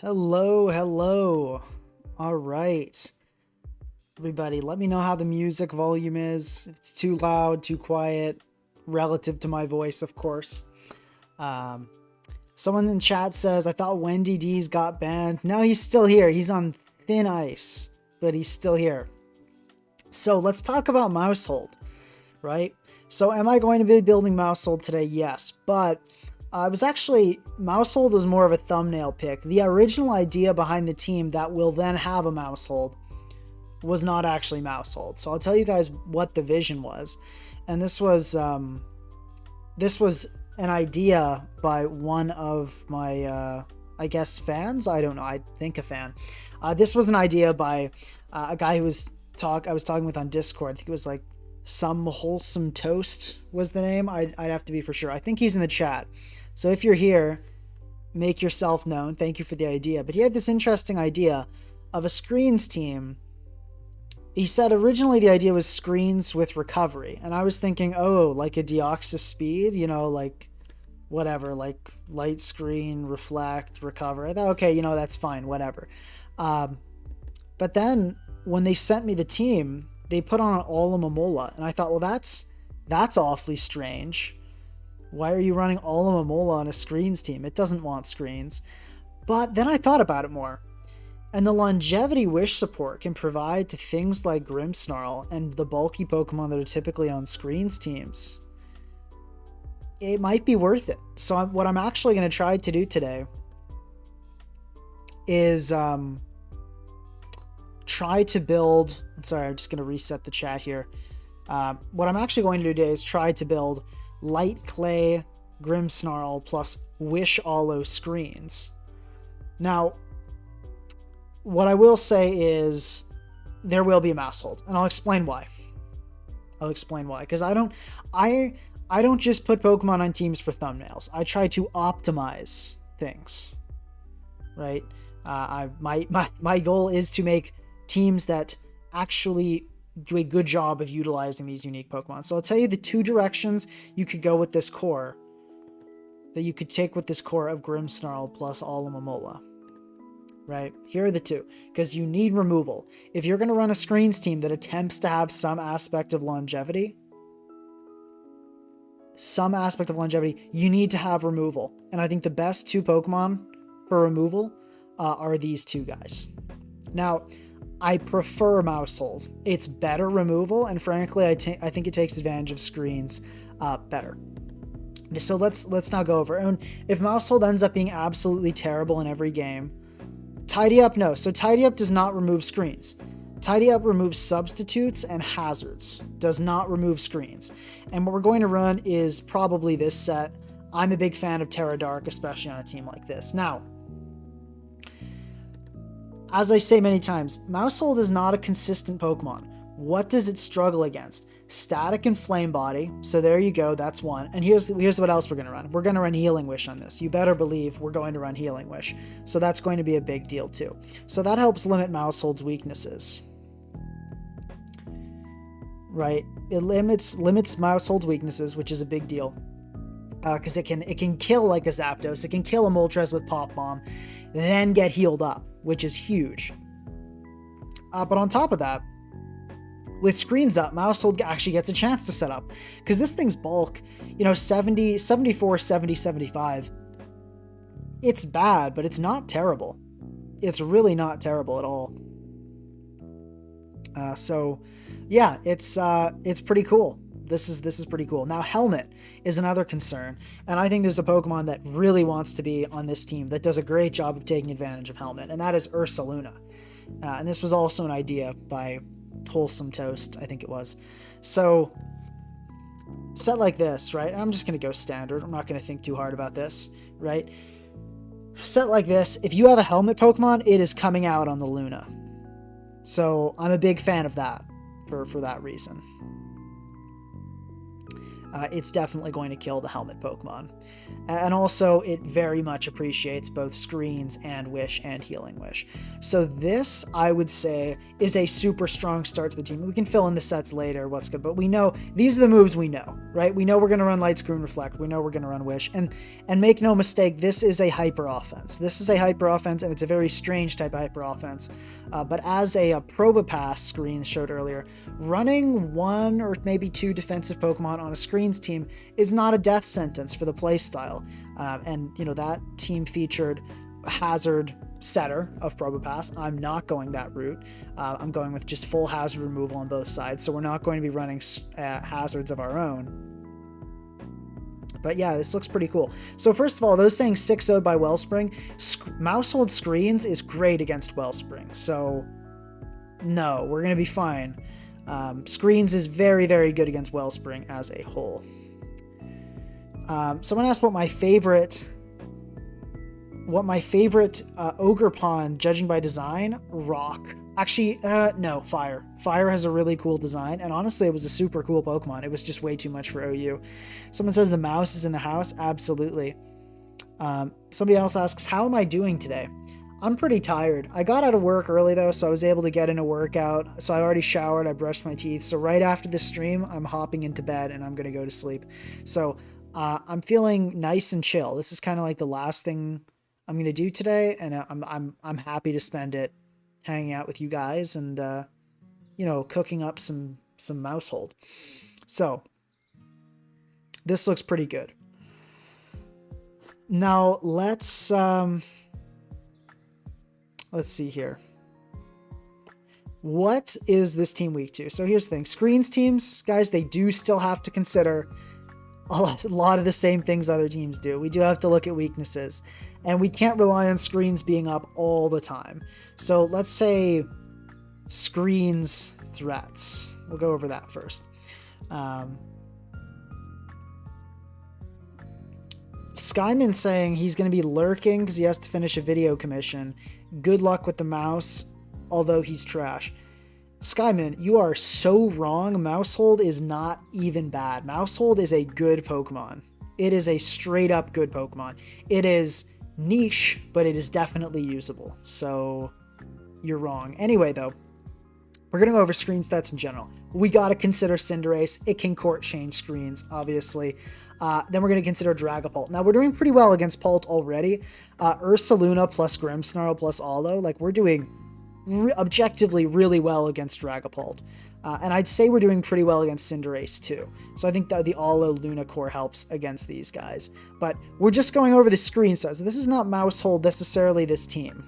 Hello, hello. All right. Everybody, let me know how the music volume is. If it's too loud, too quiet, relative to my voice, of course. Um, Someone in chat says, I thought Wendy D's got banned. No, he's still here. He's on thin ice, but he's still here. So let's talk about Maushold, right? So am I going to be building Maushold today? Yes, but it was actually, Maushold was more of a thumbnail pick. The original idea behind the team that will then have a Maushold was not actually Maushold. So I'll tell you guys what the vision was. And this was an idea by one of my, I guess, fans. I don't know. I think a fan. This was an idea by a guy who I was talking with on Discord. I think it was like Some Wholesome Toast was the name. I'd have to be for sure. I think he's in the chat. So if you're here, make yourself known. Thank you for the idea. But he had this interesting idea of a screens team. He said originally the idea was screens with recovery. And I was thinking, oh, like a Deoxys speed, like whatever, like light screen, reflect, recover. I thought, okay, that's fine, whatever. But then when they sent me the team, they put on an Alomomola. And I thought, well, that's awfully strange. Why are you running Alomomola on a screens team? It doesn't want screens. But then I thought about it more. And the longevity wish support can provide to things like Grimmsnarl and the bulky Pokemon that are typically on screens teams. It might be worth it. So what I'm actually going to try to do today is try to build... Sorry, I'm just going to reset the chat here. What I'm actually going to do today is try to build Light Clay Grimmsnarl plus Wish Aloe screens. Now, what I will say is there will be a Maushold, and I'll explain why. Because I don't just put Pokemon on teams for thumbnails. I try to optimize things, right? My goal is to make teams that actually do a good job of utilizing these unique Pokemon. So I'll tell you the two directions you could go with this core, that you could take with this core of Grimmsnarl plus Alomomola. Right? Here are the two, because you need removal. If you're going to run a screens team that attempts to have some aspect of longevity, you need to have removal. And I think the best two Pokemon for removal are these two guys. Now, I prefer Maushold. It's better removal, and frankly, I think it takes advantage of screens better. So let's now go over. And if Maushold ends up being absolutely terrible in every game, Tidy Up, no. So Tidy Up does not remove screens. Tidy Up removes substitutes and hazards, does not remove screens. And what we're going to run is probably this set. I'm a big fan of Terra Dark, especially on a team like this. Now, as I say many times, Maushold is not a consistent Pokemon. What does it struggle against? Static and Flame Body. So there you go, that's one. And here's what else we're going to run. We're going to run Healing Wish on this. You better believe we're going to run Healing Wish. So that's going to be a big deal too. So that helps limit Maushold's weaknesses. Right? It limits Maushold's weaknesses, which is a big deal. Because it can kill like a Zapdos. It can kill a Moltres with Pop Bomb, then get healed up, which is huge. But on top of that, with screens up, Maushold actually gets a chance to set up, because this thing's bulk, 70, 74, 70, 75. It's bad, but it's not terrible. It's really not terrible at all. So yeah, it's pretty cool. This is pretty cool. Now, Helmet is another concern, and I think there's a Pokemon that really wants to be on this team that does a great job of taking advantage of Helmet, and that is Ursaluna. And this was also an idea by Wholesome Toast, I think it was. So, set like this, right? I'm just going to go standard. I'm not going to think too hard about this, right? Set like this, if you have a Helmet Pokemon, it is coming out on the Luna. So, I'm a big fan of that for that reason. it's definitely going to kill the helmet Pokemon. And also, it very much appreciates both Screens and Wish and Healing Wish. So this, I would say, is a super strong start to the team. We can fill in the sets later, what's good, but we know, these are the moves we know, right? We know we're going to run Light Screen Reflect. We know we're going to run Wish. And make no mistake, this is a hyper offense. This is a hyper offense, and it's a very strange type of hyper offense. But as a Probopass Screens showed earlier, running 1 or maybe 2 defensive Pokemon on a Screens team is not a death sentence for the playstyle. And, that team featured Hazard Setter of Probopass. I'm not going that route. I'm going with just full hazard removal on both sides, so we're not going to be running hazards of our own. But yeah, this looks pretty cool. So first of all, those saying 6-0'd by Wellspring, Maushold Screens is great against Wellspring, so no, we're going to be fine. Screens is very, very good against Wellspring as a whole. Someone asked what my favorite Ogerpon, judging by design. Rock. Actually, no, Fire. Fire has a really cool design, and honestly, it was a super cool Pokemon. It was just way too much for OU. Someone says the mouse is in the house. Absolutely. Somebody else asks, how am I doing today? I'm pretty tired. I got out of work early, though, so I was able to get in a workout. So I already showered, I brushed my teeth. So right after the stream, I'm hopping into bed, and I'm going to go to sleep. So I'm feeling nice and chill. This is kind of like the last thing I'm going to do today, and I'm happy to spend it hanging out with you guys and cooking up some Maushold. So this looks pretty good. Now let's see here. What is this team weak to? So here's the thing. Screens teams, guys, they do still have to consider a lot of the same things other teams do. We do have to look at weaknesses, and we can't rely on Screens being up all the time. So let's say Screens threats. We'll go over that first. Skyman saying he's going to be lurking because he has to finish a video commission. Good luck with the mouse, although he's trash. Skyman, you are so wrong. Maushold is not even bad. Maushold is a good Pokemon. It is a straight up good Pokemon. It is niche, but it is definitely usable. So you're wrong. Anyway, though, we're going to go over Screen stats in general. We got to consider Cinderace. It can court change Screens, obviously. Then we're going to consider Dragapult. Now, we're doing pretty well against Pult already. Ursaluna plus Grimmsnarl plus Aldo. Like, we're doing objectively really well against Dragapult. And I'd say we're doing pretty well against Cinderace too. So I think that the Allo Luna core helps against these guys. But we're just going over the Screen stats. This is not Maushold necessarily this team.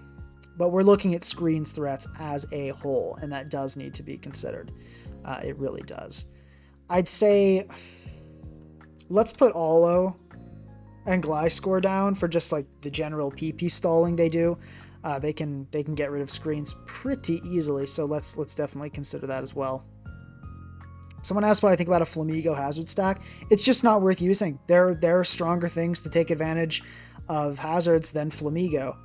But we're looking at Screens threats as a whole. And that does need to be considered. It really does. I'd say let's put Allo and Gliscor down for just like the general PP stalling they do. They can get rid of Screens pretty easily, so let's definitely consider that as well. Someone asked what I think about a Flamigo hazard stack. It's just not worth using. There are stronger things to take advantage of hazards than Flamigo.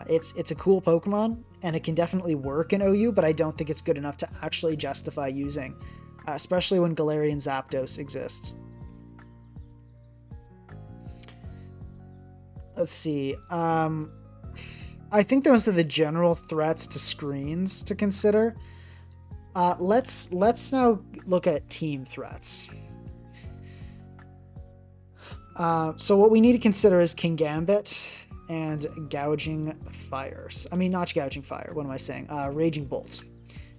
It's a cool Pokemon, and it can definitely work in OU, but I don't think it's good enough to actually justify using, especially when Galarian Zapdos exists. Let's see. I think those are the general threats to Screens to consider. Let's now look at team threats. So what we need to consider is Kingambit and Gouging Fires. I mean, not Gouging Fire. What am I saying? Raging Bolt.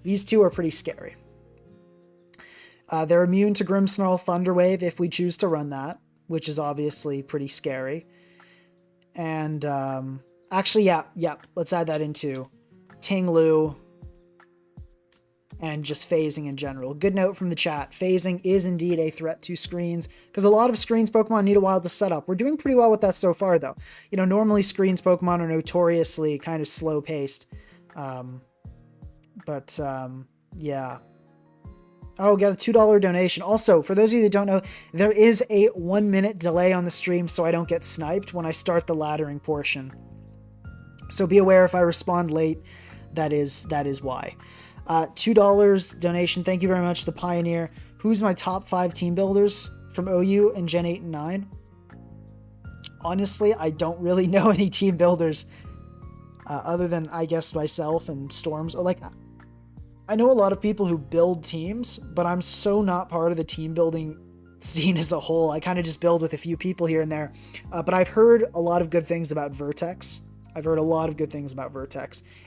These two are pretty scary. They're immune to Grimmsnarl Thunder Wave if we choose to run that, which is obviously pretty scary. And actually, yeah. Let's add that into Tinglu and just phasing in general. Good note from the chat. Phasing is indeed a threat to Screens because a lot of Screens Pokemon need a while to set up. We're doing pretty well with that so far, though. Normally Screens Pokemon are notoriously kind of slow paced. Yeah. Oh, got a $2 donation. Also, for those of you that don't know, there is a 1 minute delay on the stream so I don't get sniped when I start the laddering portion. So be aware if I respond late, that is why. $2 donation. Thank you very much, The Pioneer. Who's my top 5 team builders? from OU in Gen 8 and 9? Honestly, I don't really know any team builders other than, I guess, myself and Storms. Like, I know a lot of people who build teams, but I'm so not part of the team building scene as a whole. I kind of just build with a few people here and there. But I've heard a lot of good things about Vertex.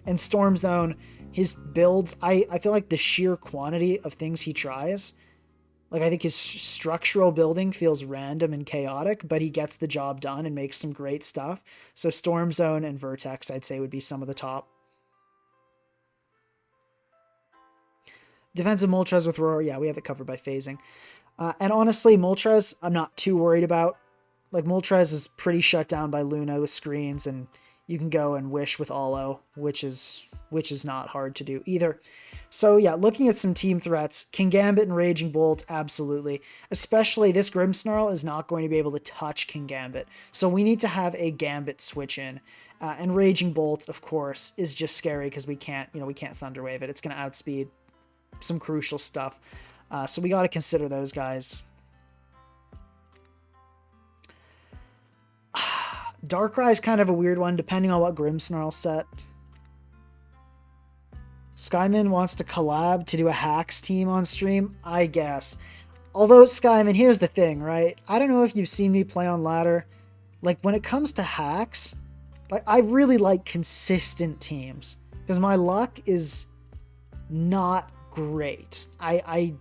And Storm Zone, his builds, I feel like the sheer quantity of things he tries, like I think his structural building feels random and chaotic, but he gets the job done and makes some great stuff. So Storm Zone and Vertex, I'd say, would be some of the top. Defensive Moltres with Roar, yeah, we have it covered by phasing. And honestly, Moltres, I'm not too worried about. Like, Moltres is pretty shut down by Luna with screens, and you can go and wish with Alo, which is not hard to do either. So yeah, looking at some team threats, Kingambit and Raging Bolt, absolutely. Especially this Grimmsnarl is not going to be able to touch Kingambit, so we need to have a Gambit switch in. And Raging Bolt, of course, is just scary because we can't Thunderwave it. It's going to outspeed some crucial stuff. So we got to consider those guys. Darkrai is kind of a weird one, depending on what Grimmsnarl set. Skyman wants to collab to do a hacks team on stream, I guess. Although, Skyman, here's the thing, right? I don't know if you've seen me play on ladder. Like, when it comes to hacks, like, I really like consistent teams. Because my luck is not great. I'm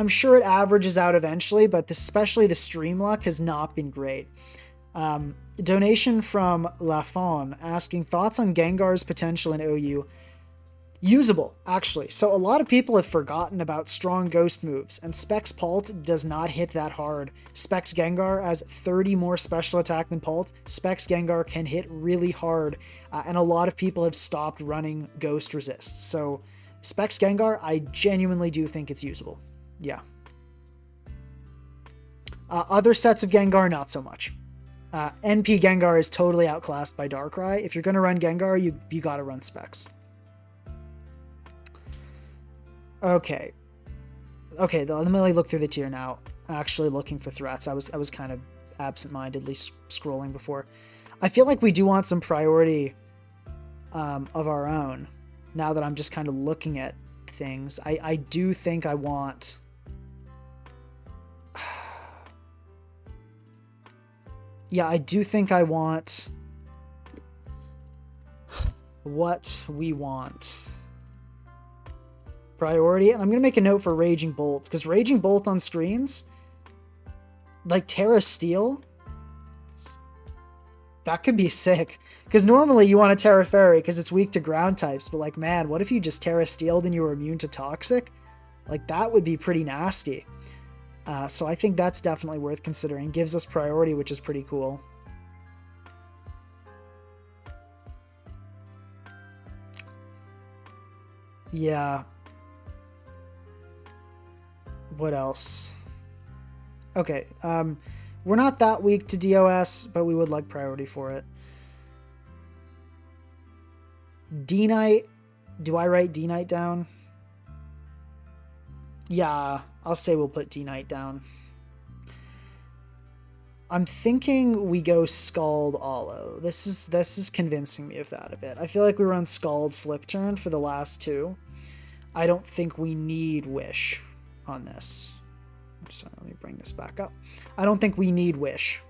sure it averages out eventually, but especially the stream luck has not been great. Donation from Lafon asking thoughts on Gengar's potential in OU. Usable, actually. So a lot of people have forgotten about strong ghost moves, and Specs Pult does not hit that hard. Specs Gengar has 30 more special attack than Pult. Specs Gengar can hit really hard, and a lot of people have stopped running ghost resists. So Specs Gengar, I genuinely do think it's usable. Yeah. Other sets of Gengar, not so much. NP Gengar is totally outclassed by Darkrai. If you're going to run Gengar, you got to run Specs. Okay, let me look through the tier now. Actually looking for threats. I was kind of absent-mindedly scrolling before. I feel like we do want some priority of our own. Now that I'm just kind of looking at things, I do think I want... Yeah, I do think I want what we want. Priority, and I'm going to make a note for Raging Bolt, because Raging Bolt on screens, like Terra Steel, that could be sick. Because normally you want a Terra Fairy because it's weak to ground types, but like, man, what if you just Terra Steeled and you were immune to Toxic? Like, that would be pretty nasty. So I think that's definitely worth considering. Gives us priority, which is pretty cool. Yeah. What else? Okay, we're not that weak to DOS, but we would like priority for it. D-Knight. Do I write D-Knight down? Yeah, I'll say we'll put D-Knight down. I'm thinking we go Scald Alo. This is convincing me of that a bit. I feel like we run Scald Flip Turn for the last two. I don't think we need Wish on this. Sorry, let me bring this back up. I don't think we need Wish.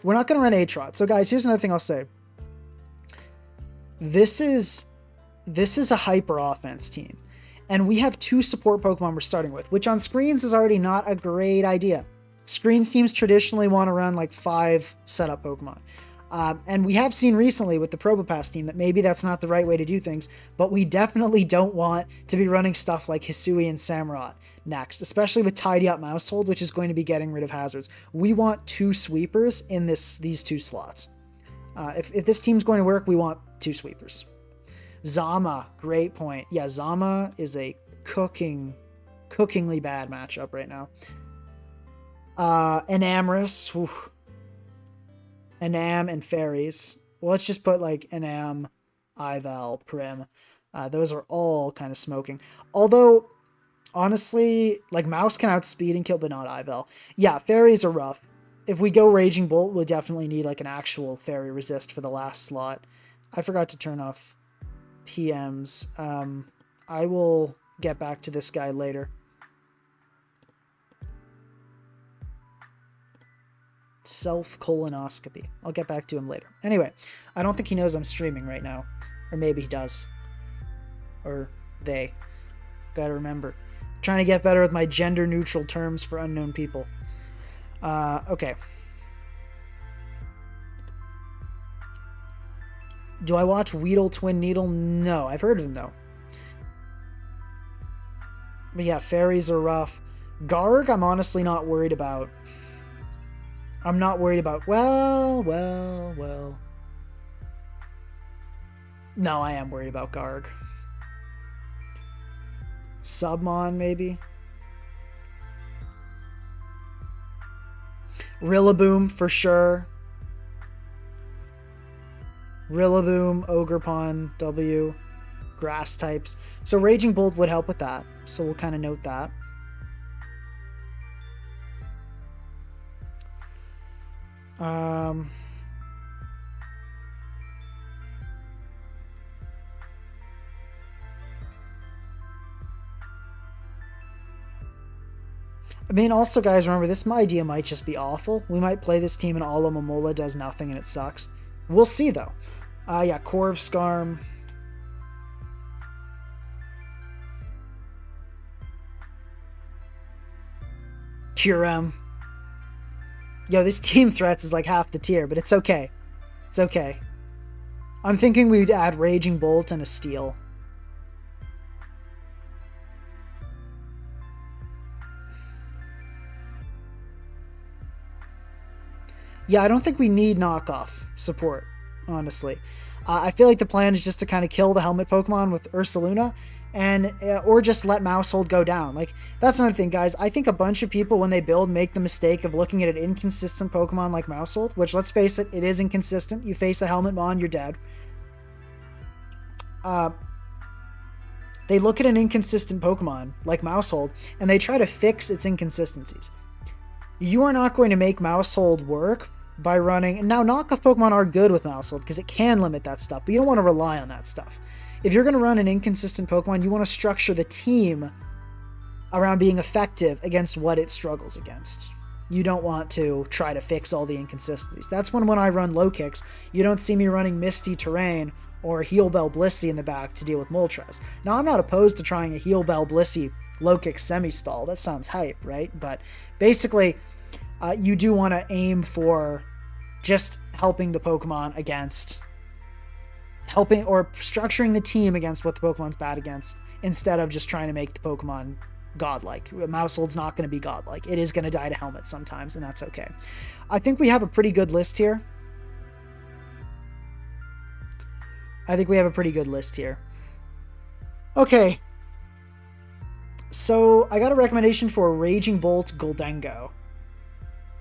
We're not going to run A-Trot. So guys, here's another thing I'll say. This is a hyper offense team. And we have two support Pokemon we're starting with, which on screens is already not a great idea. Screens teams traditionally want to run like 5 setup Pokemon. And we have seen recently with the Probopass team that maybe that's not the right way to do things, but we definitely don't want to be running stuff like Hisui and Samurott next, especially with Tidy Up Maushold, which is going to be getting rid of hazards. We want 2 sweepers in these 2 slots. If this team's going to work, we want 2 sweepers. Zama, great point. Yeah, Zama is a cookingly bad matchup right now. Enamorous, Enam and Fairies. Well, let's just put like Enam, Ival, Prim. Those are all kind of smoking. Although Honestly, like Mouse can outspeed and kill, but not Ivel. Yeah, fairies are rough. If we go Raging Bolt, we'll definitely need like an actual fairy resist for the last slot. I forgot to turn off PMs. I will get back to this guy later. Self-colonoscopy. I'll get back to him later. Anyway, I don't think he knows I'm streaming right now. Or maybe he does. Or they. Gotta remember. Trying to get better with my gender-neutral terms for unknown people. Okay. Do I watch Weedle Twin Needle? No, I've heard of him though. But yeah, fairies are rough. Garg, I'm honestly not worried about. I'm not worried about. Well. No, I am worried about Garg. Submon, maybe. Rillaboom for sure. Rillaboom, Ogerpon, W, grass types. So Raging Bolt would help with that. So we'll kind of note that. I mean, also, guys, remember, this idea might just be awful. We might play this team and Alomomola does nothing and it sucks. We'll see, though. Yeah, Corvscarm. Curem. Yo, this team threats is like half the tier, but it's okay. It's okay. I'm thinking we'd add Raging Bolt and a Steel. Yeah, I don't think we need knockoff support, honestly. I feel like the plan is just to kind of kill the helmet Pokemon with Ursaluna, and or just let Maushold go down. Like, that's another thing, guys. I think a bunch of people, when they build, make the mistake of looking at an inconsistent Pokemon like Maushold, which, let's face it, it is inconsistent. You face a helmet Mon, you're dead. They look at an inconsistent Pokemon like Maushold, and they try to fix its inconsistencies. You are not going to make Maushold work by running. Now, knockoff Pokemon are good with Maushold because it can limit that stuff, but you don't want to rely on that stuff. If you're going to run an inconsistent Pokemon, you want to structure the team around being effective against what it struggles against. You don't want to try to fix all the inconsistencies. That's when I run low kicks, you don't see me running Misty Terrain or Heal Bell Blissey in the back to deal with Moltres. Now, I'm not opposed to trying a Heal Bell Blissey low kick semi-stall. That sounds hype, right? But basically, you do want to aim for just helping the Pokemon against, helping or structuring the team against what the Pokemon's bad against, instead of just trying to make the Pokemon godlike. Maushold's not going to be godlike. It is going to die to Helmet sometimes, and that's okay. I think we have a pretty good list here. Okay. So, I got a recommendation for Raging Bolt Goldengo.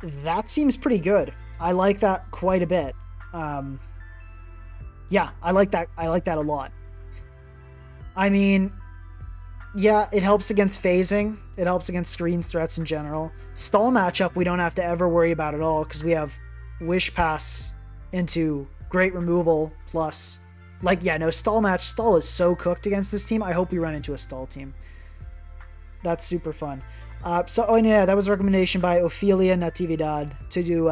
That seems pretty good. I like that quite a bit. Yeah, I like that a lot. I mean, yeah, it helps against phasing. It helps against screens threats in general. Stall matchup, we don't have to ever worry about at all because we have Wish Pass into Great Removal plus... Like, yeah, no, Stall is so cooked against this team. I hope we run into a Stall team. That's super fun. Yeah, that was a recommendation by Ophelia Natividad to do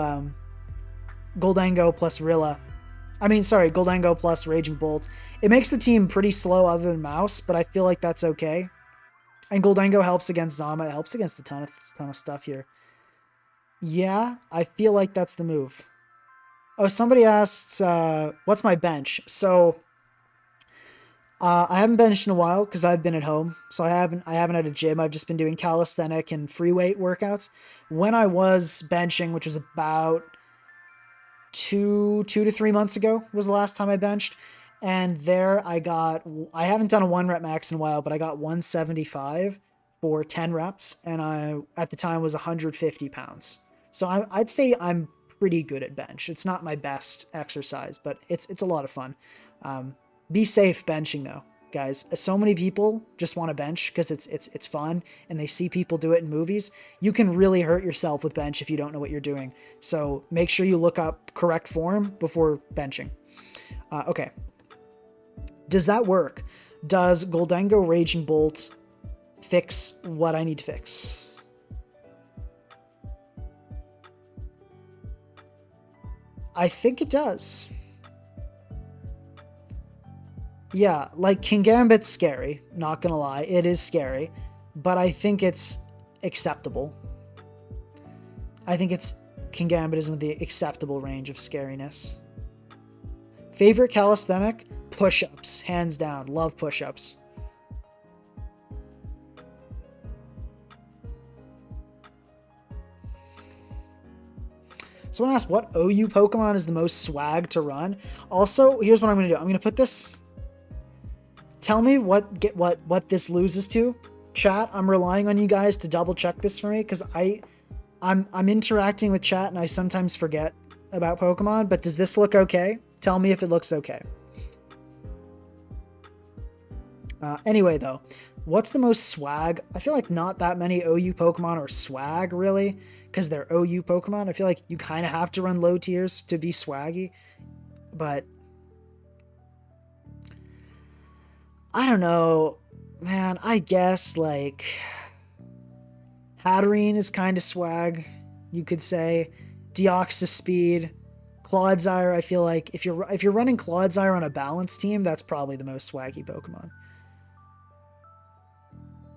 Goldengo plus Goldengo plus Raging Bolt. It makes the team pretty slow other than Mouse, but I feel like that's okay. And Goldengo helps against Zama. It helps against a ton of stuff here. Yeah, I feel like that's the move. Oh, somebody asked, what's my bench? So, I haven't benched in a while because I've been at home. So I haven't had a gym. I've just been doing calisthenic and free weight workouts. When I was benching, which was about two to 3 months ago, was the last time I benched. And there I haven't done a 1 rep max in a while, but I got 175 for 10 reps. And I, at the time, was 150 pounds. So I'd say I'm pretty good at bench. It's not my best exercise, but it's a lot of fun. Be safe benching though. guys. So many people just want to bench because it's fun and they see people do it in movies. You can really hurt yourself with bench if you don't know what you're doing. So make sure you look up correct form before benching. Okay. Does that work? Does Gholdengo Raging Bolt fix what I need to fix? I think it does. Yeah, like King Gambit's scary, not gonna lie. It is scary, but I think it's acceptable. I think King Gambit is in the acceptable range of scariness. Favorite calisthenic? Push-ups, hands down. Love push-ups. Someone asked what OU Pokemon is the most swag to run. Also, here's what I'm going to do. I'm going to put this... Tell me what this loses to, chat. I'm relying on you guys to double check this for me because I'm interacting with chat and I sometimes forget about Pokemon, but does this look okay? Tell me if it looks okay. Anyway, though, what's the most swag? I feel like not that many OU Pokemon are swag, really, because they're OU Pokemon. I feel like you kind of have to run low tiers to be swaggy, but I don't know, man. I guess, like, Hatterene is kind of swag, you could say. Deoxys Speed. Clodsire, I feel like if you're running Clodsire on a balanced team, that's probably the most swaggy Pokemon.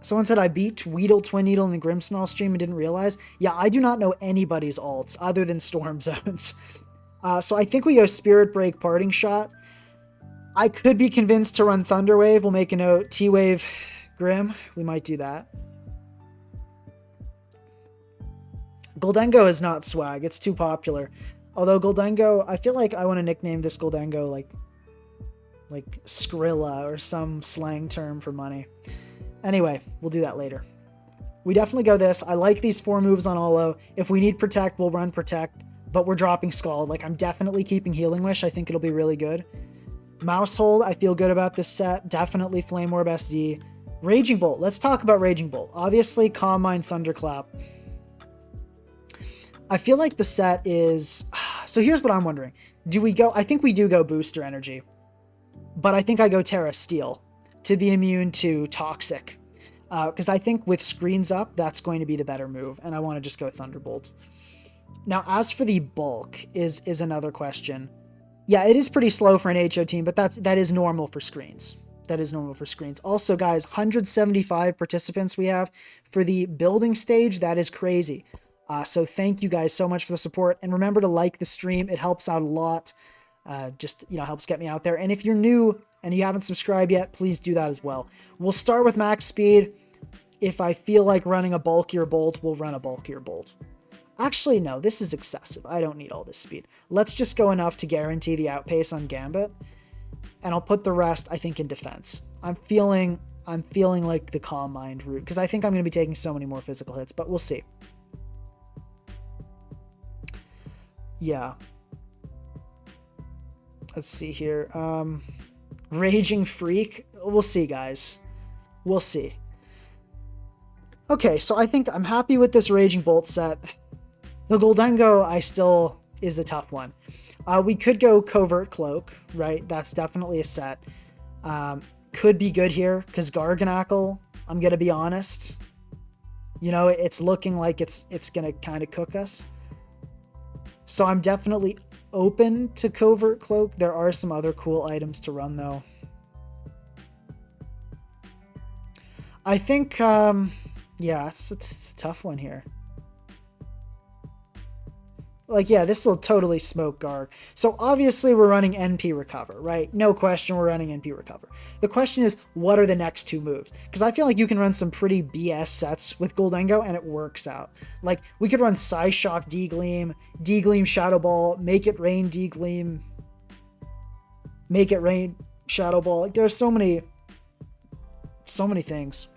Someone said I beat Tweedle, Twin Needle in the Grimmsnarl stream and didn't realize. Yeah, I do not know anybody's alts other than Storm Zones. So I think we go Spirit Break, Parting Shot. I could be convinced to run Thunder Wave. We'll make a note. T-Wave, Grim. We might do that. Gholdengo is not swag. It's too popular. Although Gholdengo, I feel like I want to nickname this Gholdengo like Skrilla or some slang term for money. Anyway, we'll do that later. We definitely go this. I like these 4 moves on Olo. If we need Protect, we'll run Protect, but we're dropping Scald. Like, I'm definitely keeping Healing Wish. I think it'll be really good. Maushold, I feel good about this set. Definitely Flame Orb SD. Raging Bolt. Let's talk about Raging Bolt. Obviously, Calm Mind, Thunderclap. I feel like the set is... So here's what I'm wondering. Do we go... I think we do go Booster Energy, but I think I go Terra Steel to be immune to Toxic. Because I think with screens up, that's going to be the better move, and I want to just go Thunderbolt. Now, as for the bulk is another question. Yeah, it is pretty slow for an HO team, but that is normal for screens. That is normal for screens. Also, guys, 175 participants we have for the building stage. That is crazy. So thank you guys so much for the support, and remember to like the stream. It helps out a lot. Just, helps get me out there. And if you're new and you haven't subscribed yet, please do that as well. We'll start with max speed. If I feel like running a bulkier bolt, we'll run a bulkier bolt. Actually, no, this is excessive. I don't need all this speed. Let's just go enough to guarantee the outpace on Gambit, and I'll put the rest, I think, in defense. I'm feeling like the Calm Mind route, because I think I'm going to be taking so many more physical hits, but we'll see. Yeah. Let's see here. Raging Freak. We'll see, guys. We'll see. Okay, so I think I'm happy with this Raging Bolt set. The Gholdengo is a tough one. We could go Covert Cloak, right? That's definitely a set. Could be good here, because Garganackle, I'm going to be honest. It's looking like it's going to kind of cook us. So I'm definitely open to Covert Cloak. There are some other cool items to run, though. I think, yeah, it's a tough one here. Like, yeah, this will totally smoke Garg. So obviously we're running NP Recover, right? No question we're running NP Recover. The question is, what are the next 2 moves? Because I feel like you can run some pretty BS sets with Gholdengo and it works out. Like, we could run Psyshock D-Gleam, D-Gleam Shadow Ball, Make It Rain D-Gleam, Make It Rain Shadow Ball. Like, there's so many things.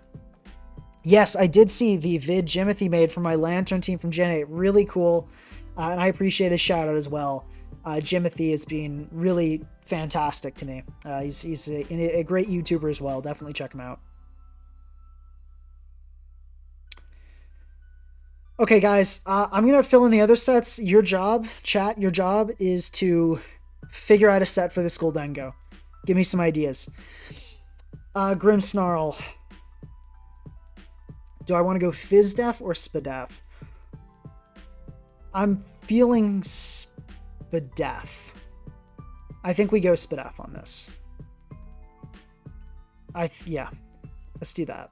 Yes, I did see the vid Jimothy made for my Lantern team from Gen 8. Really cool. And I appreciate the shout out as well. Jimothy has been really fantastic to me. He's a great YouTuber as well. Definitely check him out. Okay, guys, I'm going to fill in the other sets. Your job, chat, your job is to figure out a set for this Goldengo. Give me some ideas. Grim Snarl. Do I want to go Fizdef or Spadef? I'm feeling Spadef. I think we go Spadef on this. Yeah. Let's do that.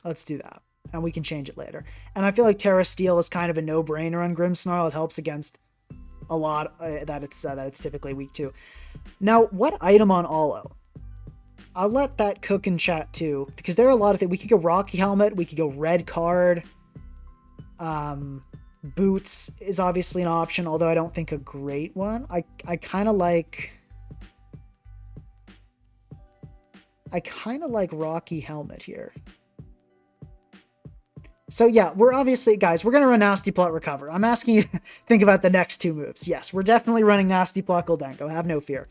Let's do that. And we can change it later. And I feel like Terra Steel is kind of a no-brainer on Grimmsnarl. It helps against a lot that it's typically weak to. Now, what item on Alo? I'll let that cook in chat too, because there are a lot of things. We could go Rocky Helmet. We could go Red Card. Boots is obviously an option, although I don't think a great one. I kind of like Rocky Helmet here. So yeah, we're obviously, guys, we're going to run Nasty Plot Recover. I'm asking you to think about the next two moves. Yes, we're definitely running Nasty Plot Goldengo. Have no fear.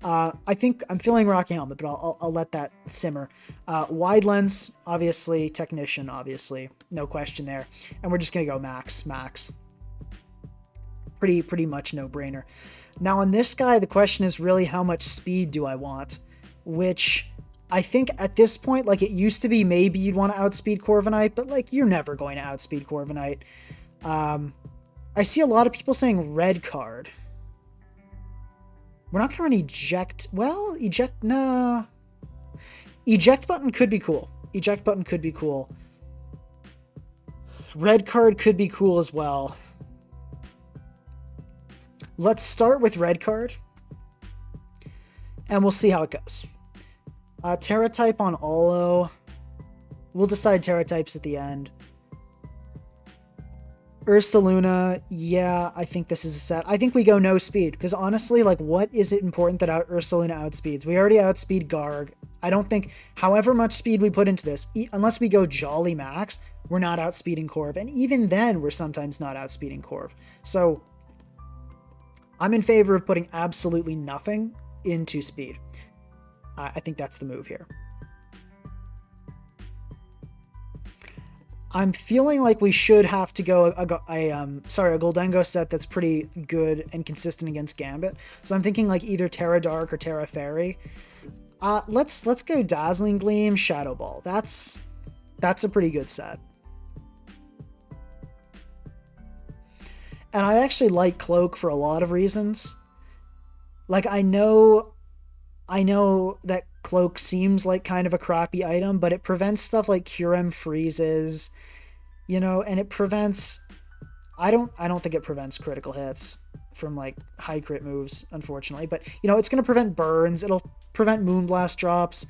I think I'm feeling Rocky Helmet, but I'll let that simmer. Wide Lens, obviously. Technician, obviously. No question there. And we're just going to go Max. Pretty much no-brainer. Now on this guy, the question is really how much speed do I want? Which I think at this point, like, it used to be maybe you'd want to outspeed Corviknight, but like you're never going to outspeed Corviknight. I see a lot of people saying Red Card. We're not going to run Eject. Well, Eject, no. Eject Button could be cool. Eject Button could be cool. Red Card could be cool as well. Let's start with Red Card. And we'll see how it goes. Terra type on Olo. We'll decide Terra types at the end. Ursaluna, yeah, I think this is a set. I think we go no speed, because honestly, like, what is it important that Ursaluna outspeeds? We already outspeed Garg. I don't think, however much speed we put into this, unless we go Jolly Max, we're not outspeeding Corv. And even then, we're sometimes not outspeeding Corv. So, I'm in favor of putting absolutely nothing into speed. I think that's the move here. I'm feeling like we should have to go a Goldengo set that's pretty good and consistent against Gambit. So I'm thinking like either Terra Dark or Terra Fairy. Let's go Dazzling Gleam, Shadow Ball. That's a pretty good set. And I actually like Cloak for a lot of reasons. Like, I know that Cloak seems like kind of a crappy item, but it prevents stuff like Curem freezes, you know, and it prevents, I don't think it prevents critical hits from like high crit moves, unfortunately, but you know, it's going to prevent burns. It'll prevent Moonblast drops.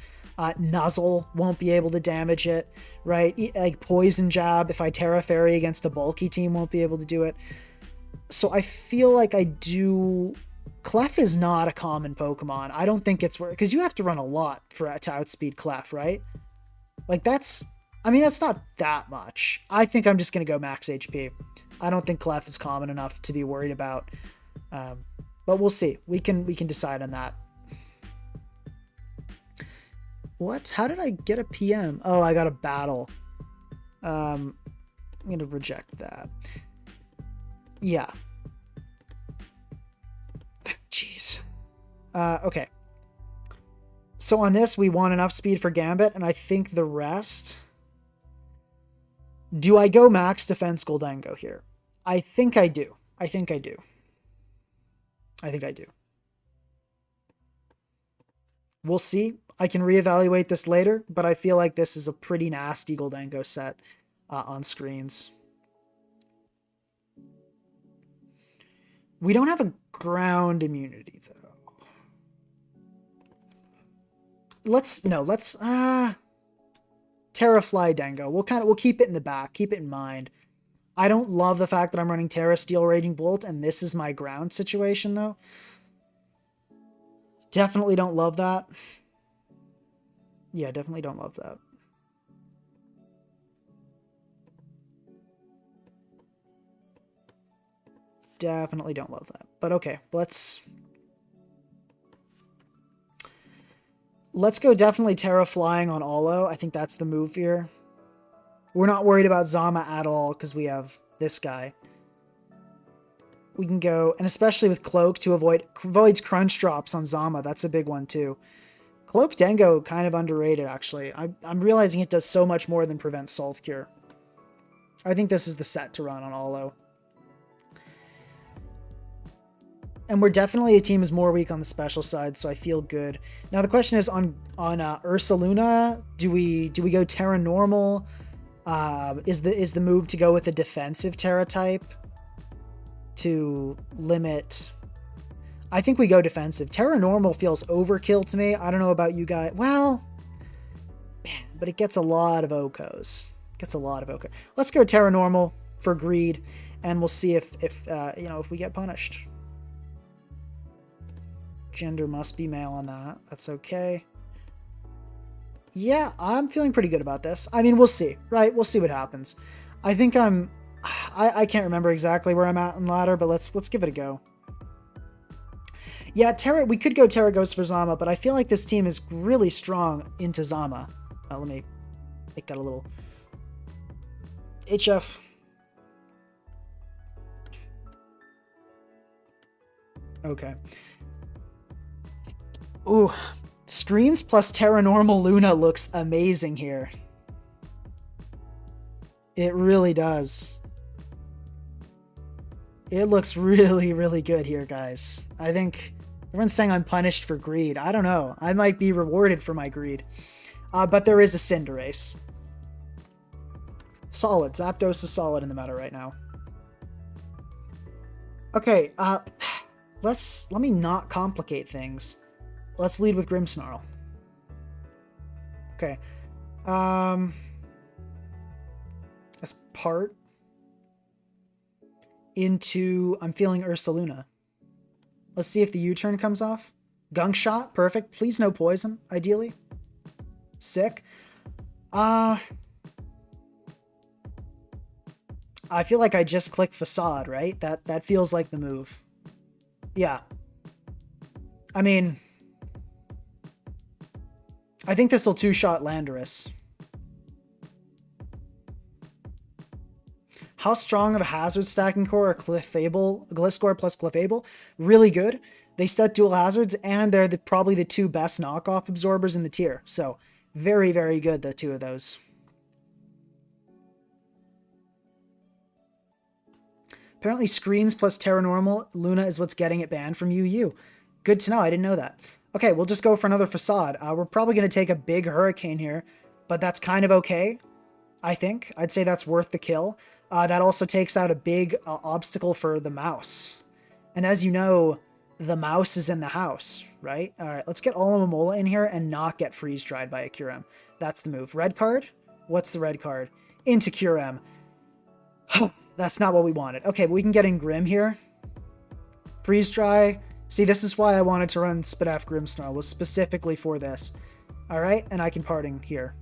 Nuzzle won't be able to damage it, right? Like Poison Jab, if I Terra Fairy against a bulky team, won't be able to do it. So I feel like Clef is not a common Pokemon. I don't think it's worth, because you have to run a lot to outspeed Clef, right? Like that's not that much. I think I'm just going to go max HP. I don't think Clef is common enough to be worried about. But we'll see. We can decide on that. What? How did I get a PM? Oh, I got a battle. I'm going to reject that. Yeah. Jeez. Okay. So on this, we want enough speed for Gambit, and I think the rest... Do I go max defense Goldengo here? I think I do. I think I do. We'll see. I can reevaluate this later, but I feel like this is a pretty nasty Goldengo set on screens. We don't have a ground immunity though. Let's Terrafly Dengo. We'll keep it in the back, keep it in mind. I don't love the fact that I'm running Terra Steel Raging Bolt and this is my ground situation though. Definitely don't love that. Yeah, definitely don't love that. definitely don't love that. But okay, let's go definitely Terra Flying on Alo. I think that's the move here. We're not worried about Zama at all because we have this guy. We can go, and especially with Cloak to avoids crunch drops on Zama. That's a big one too. Cloak Dengo, kind of underrated actually. I'm realizing it does so much more than prevent Salt Cure. I think this is the set to run on Alo. And we're definitely a team is more weak on the special side, so I feel good. Now the question is on Ursaluna, do we go Terra normal? Is the move to go with a defensive Terra type to limit? I think we go defensive. Terra normal feels overkill to me. I don't know about you guys. Well, man, but it gets a lot of Okos. Let's go Terra normal for greed, and we'll see if we get punished. Gender must be male on that. That's okay. Yeah, I'm feeling pretty good about this. I mean, we'll see, right? We'll see what happens. I think I can't remember exactly where I'm at in ladder, but let's give it a go. Yeah, Terra, we could go Terra Ghost for Zama, but I feel like this team is really strong into Zama. Let me make that a little HF. Okay. Ooh, screens plus Terra Normal Luna looks amazing here. It really does. It looks really, really good here, guys. I think everyone's saying I'm punished for greed. I don't know. I might be rewarded for my greed. But there is a Cinderace. Solid. Zapdos is solid in the meta right now. Okay, let me not complicate things. Let's lead with Grimmsnarl. Okay. Let's part into... I'm feeling Ursaluna. Let's see if the U-turn comes off. Gunk Shot. Perfect. Please no poison, ideally. Sick. I feel like I just clicked Facade, right? That feels like the move. Yeah. I mean... I think this will two-shot Landorus. How strong of a hazard stacking core are Gliscor plus Clefable? Really good. They set dual hazards, and they're probably the two best knockoff absorbers in the tier. So, very, very good, the two of those. Apparently, screens plus Terra Normal Luna is what's getting it banned from UU. Good to know. I didn't know that. Okay, we'll just go for another Facade. We're probably going to take a big Hurricane here, but that's kind of okay, I think. I'd say that's worth the kill. That also takes out a big obstacle for the mouse. And as you know, the mouse is in the house, right? All right, let's get Alomomola in here and not get freeze-dried by a Kyurem. That's the move. Red card? What's the red card? Into Kyurem. That's not what we wanted. Okay, but we can get in Grim here. Freeze-dry. See, this is why I wanted to run Spidef Grimmsnarl, was specifically for this. Alright, and I can parting here.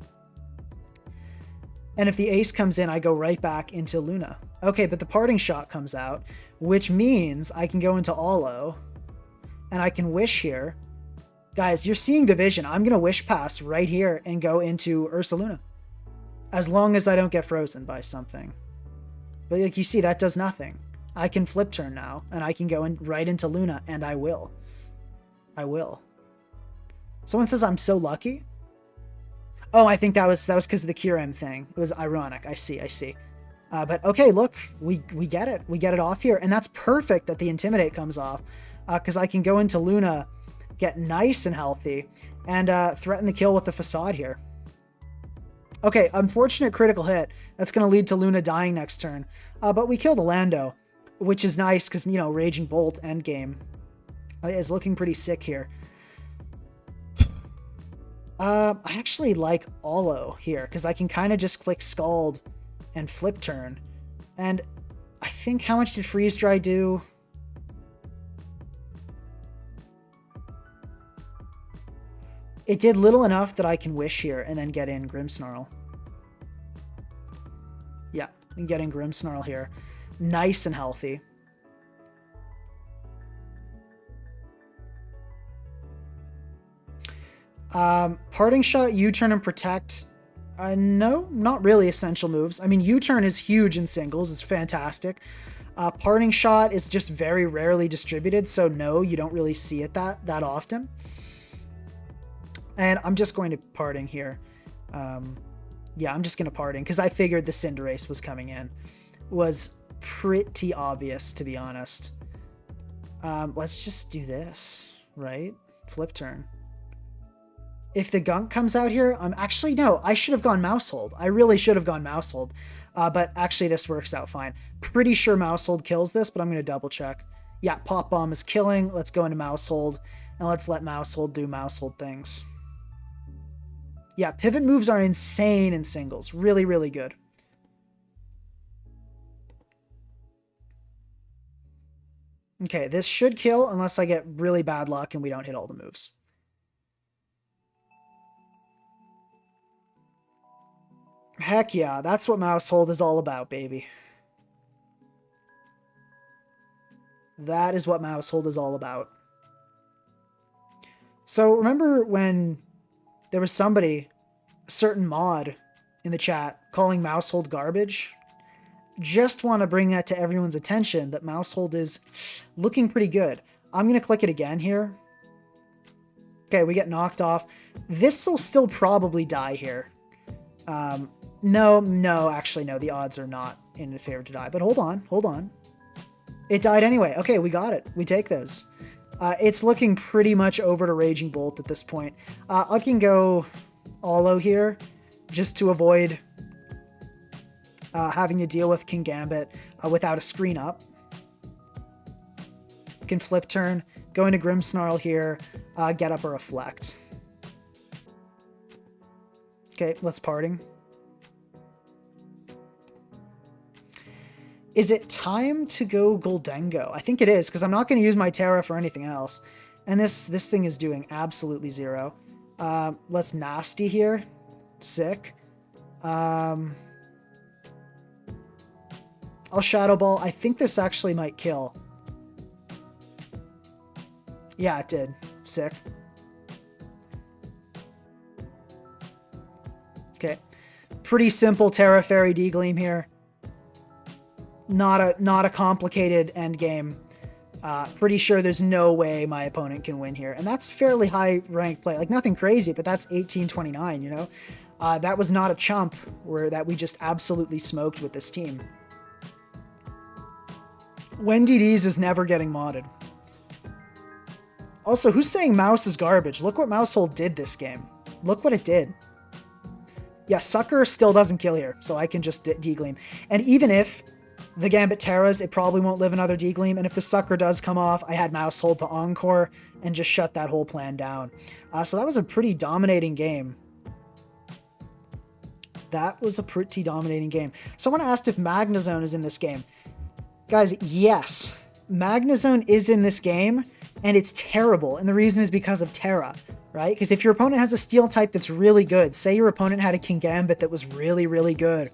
And if the ace comes in, I go right back into Luna. Okay, but the parting shot comes out, which means I can go into Alo, and I can wish here. Guys, you're seeing the vision. I'm going to wish pass right here and go into Ursaluna. As long as I don't get frozen by something. But like you see, that does nothing. I can flip turn now, and I can go right into Luna, and I will. I will. Someone says I'm so lucky. Oh, I think that was because of the Kyurem thing. It was ironic. I see. But okay, look, we get it. We get it off here, and that's perfect that the Intimidate comes off, because I can go into Luna, get nice and healthy, and threaten the kill with the Facade here. Okay, unfortunate critical hit. That's going to lead to Luna dying next turn, but we kill the Lando. Which is nice because, you know, Raging Bolt endgame is looking pretty sick here. I actually like Alo here because I can kind of just click Scald and flip turn. And I think, how much did Freeze Dry do? It did little enough that I can wish here and then get in Grimmsnarl. Yeah, and get in Grimmsnarl here. Nice and healthy. Parting shot, U-turn, and protect. No, not really essential moves. I mean, U-turn is huge in singles. It's fantastic. Parting shot is just very rarely distributed, so no, you don't really see it that often. And I'm just going to parting here. Yeah, I'm just going to parting because I figured the Cinderace was coming in. Was pretty obvious, to be honest. Let's just do this, right? Flip turn. If the Gunk comes out here, actually, no, I should have gone Maushold. I really should have gone Maushold. But actually, this works out fine. Pretty sure Maushold kills this, but I'm going to double check. Yeah, Pop Bomb is killing. Let's go into Maushold, and let's let Maushold do Maushold things. Yeah, pivot moves are insane in singles. Really, really good. Okay, this should kill unless I get really bad luck and we don't hit all the moves. Heck yeah, that's what Maushold is all about, baby. That is what Maushold is all about. So remember when there was somebody, a certain mod in the chat, calling Maushold garbage? Just want to bring that to everyone's attention that Maushold is looking pretty good. I'm going to click it again here. Okay, we get knocked off. This will still probably die here. No, actually, no, the odds are not in favor to die. But hold on. It died anyway. Okay, we got it. We take those. It's looking pretty much over to Raging Bolt at this point. I can go Alo here just to avoid having to deal with King Gambit without a screen up. Can flip turn, go into Grimmsnarl here, get up a Reflect. Okay, let's parting. Is it time to go Goldengo? I think it is, because I'm not going to use my Terra for anything else. And this thing is doing absolutely zero. Let's Nasty here. Sick. I'll Shadow Ball. I think this actually might kill. Yeah, it did. Sick. Okay. Pretty simple Terra Fairy D-Gleam here. Not a complicated end game. Pretty sure there's no way my opponent can win here. And that's fairly high ranked play. Like, nothing crazy, but that's 1829, you know? That was not a chump that we just absolutely smoked with this team. Wendy's is never getting modded. Also, who's saying Mouse is garbage? Look what Maushold did this game. Look what it did. Yeah, Sucker still doesn't kill here, so I can just D-Gleam. And even if the Gambit Terras, it probably won't live another D-Gleam, and if the Sucker does come off, I had Maushold to Encore and just shut that whole plan down. So that was a pretty dominating game. Someone asked if Magnezone is in this game. Guys, yes. Magnezone is in this game, and it's terrible, and the reason is because of Terra, right? Because if your opponent has a Steel type that's really good, say your opponent had a King Gambit that was really, really good,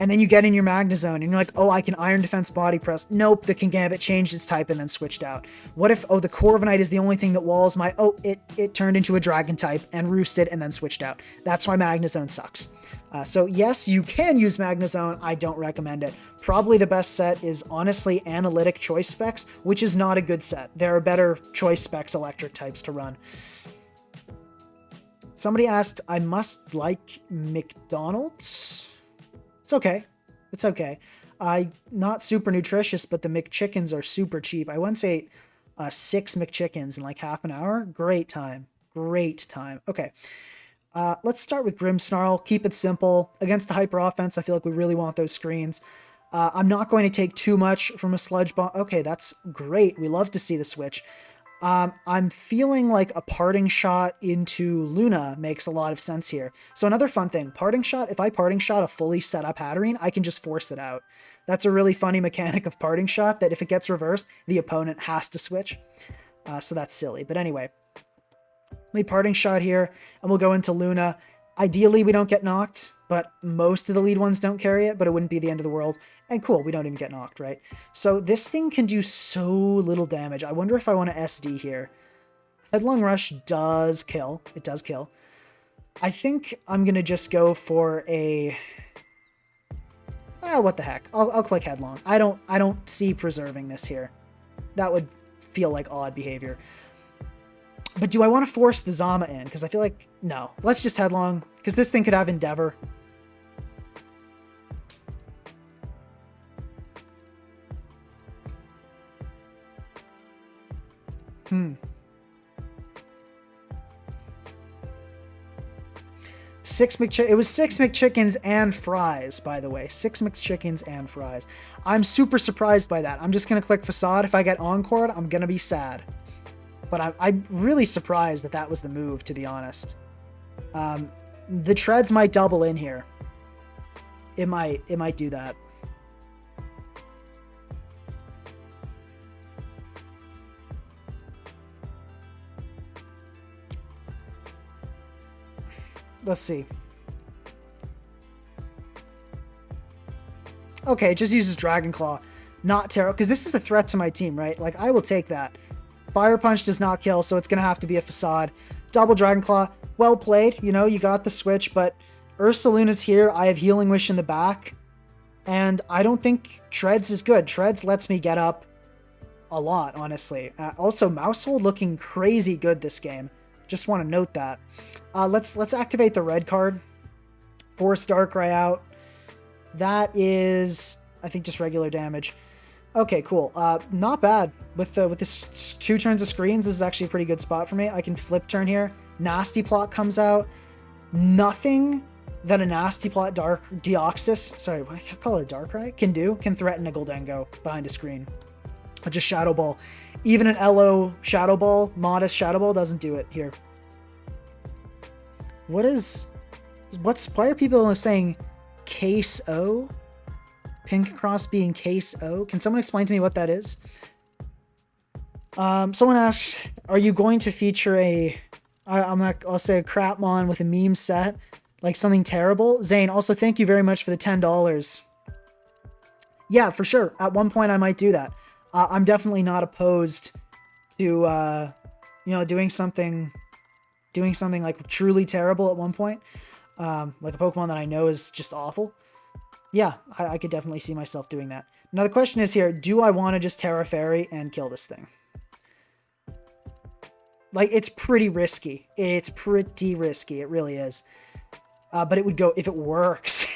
and then you get in your Magnezone, and you're like, oh, I can Iron Defense Body Press. Nope, the King Gambit changed its type and then switched out. What if, oh, the Corviknight is the only thing that walls my, oh, it turned into a Dragon type and roosted and then switched out. That's why Magnezone sucks. So yes, you can use Magnezone. I don't recommend it. Probably the best set is, honestly, Analytic Choice Specs, which is not a good set. There are better Choice Specs electric types to run. Somebody asked, I must like McDonald's? It's okay. It's okay. Not super nutritious, but the McChickens are super cheap. I once ate 6 McChickens in like half an hour. Great time. Great time. Okay. Let's start with Grimmsnarl. Keep it simple. Against a hyper offense, I feel like we really want those screens. I'm not going to take too much from a Sludge Bomb. Okay, that's great. We love to see the switch. I'm feeling like a Parting Shot into Luna makes a lot of sense here. So another fun thing, Parting Shot, if I Parting Shot a fully set up Hatterene, I can just force it out. That's a really funny mechanic of Parting Shot, that if it gets reversed, the opponent has to switch. So that's silly. But anyway, we Parting Shot here, and we'll go into Luna. Ideally, we don't get knocked, but most of the lead ones don't carry it, but it wouldn't be the end of the world. And cool, we don't even get knocked, right? So this thing can do so little damage. I wonder if I want to SD here. Headlong Rush does kill. It does kill. I think I'm going to just go for a... what the heck. I'll click Headlong. I don't see preserving this here. That would feel like odd behavior. But do I want to force the Zama in? Because I feel like... No. Let's just Headlong. Because this thing could have Endeavor. It was 6 McChickens and fries, by the way. 6 McChickens and fries. I'm super surprised by that. I'm just going to click Facade. If I get Encored, I'm going to be sad. But I'm really surprised that that was the move, to be honest. The treads might double in here. It might do that. Let's see. Okay, it just uses Dragon Claw, not Tarot, because this is a threat to my team, right? Like, I will take that. Fire Punch does not kill, so it's going to have to be a Facade. Double Dragon Claw, well played. You know, you got the switch, but Ursaluna's here. I have Healing Wish in the back, and I don't think Treads is good. Treads lets me get up a lot, honestly. Also, Maushold looking crazy good this game. Just want to note that. Let's activate the red card. Force Darkrai out. That is, I think, just regular damage. Okay, cool. Not bad. With this 2 turns of screens, this is actually a pretty good spot for me. I can flip turn here. Nasty Plot comes out. Nothing that a Nasty Plot Deoxys, what I call it, Darkrai, can threaten a Goldengo behind a screen. But just Shadow Ball. Even an Elo Shadow Ball, modest Shadow Ball, doesn't do it here. Why are people saying Case O? Pink Cross being Case O? Can someone explain to me what that is? Someone asks, are you going to feature I'll say a Crapmon with a meme set, like something terrible? Zane, also thank you very much for the $10. Yeah, for sure. At one point I might do that. I'm definitely not opposed to, doing something like truly terrible at one point. Like a Pokemon that I know is just awful. Yeah, I could definitely see myself doing that. Now the question is here, do I want to just Terra Fairy and kill this thing? Like, it's pretty risky. It's pretty risky. It really is. But it would go if it works.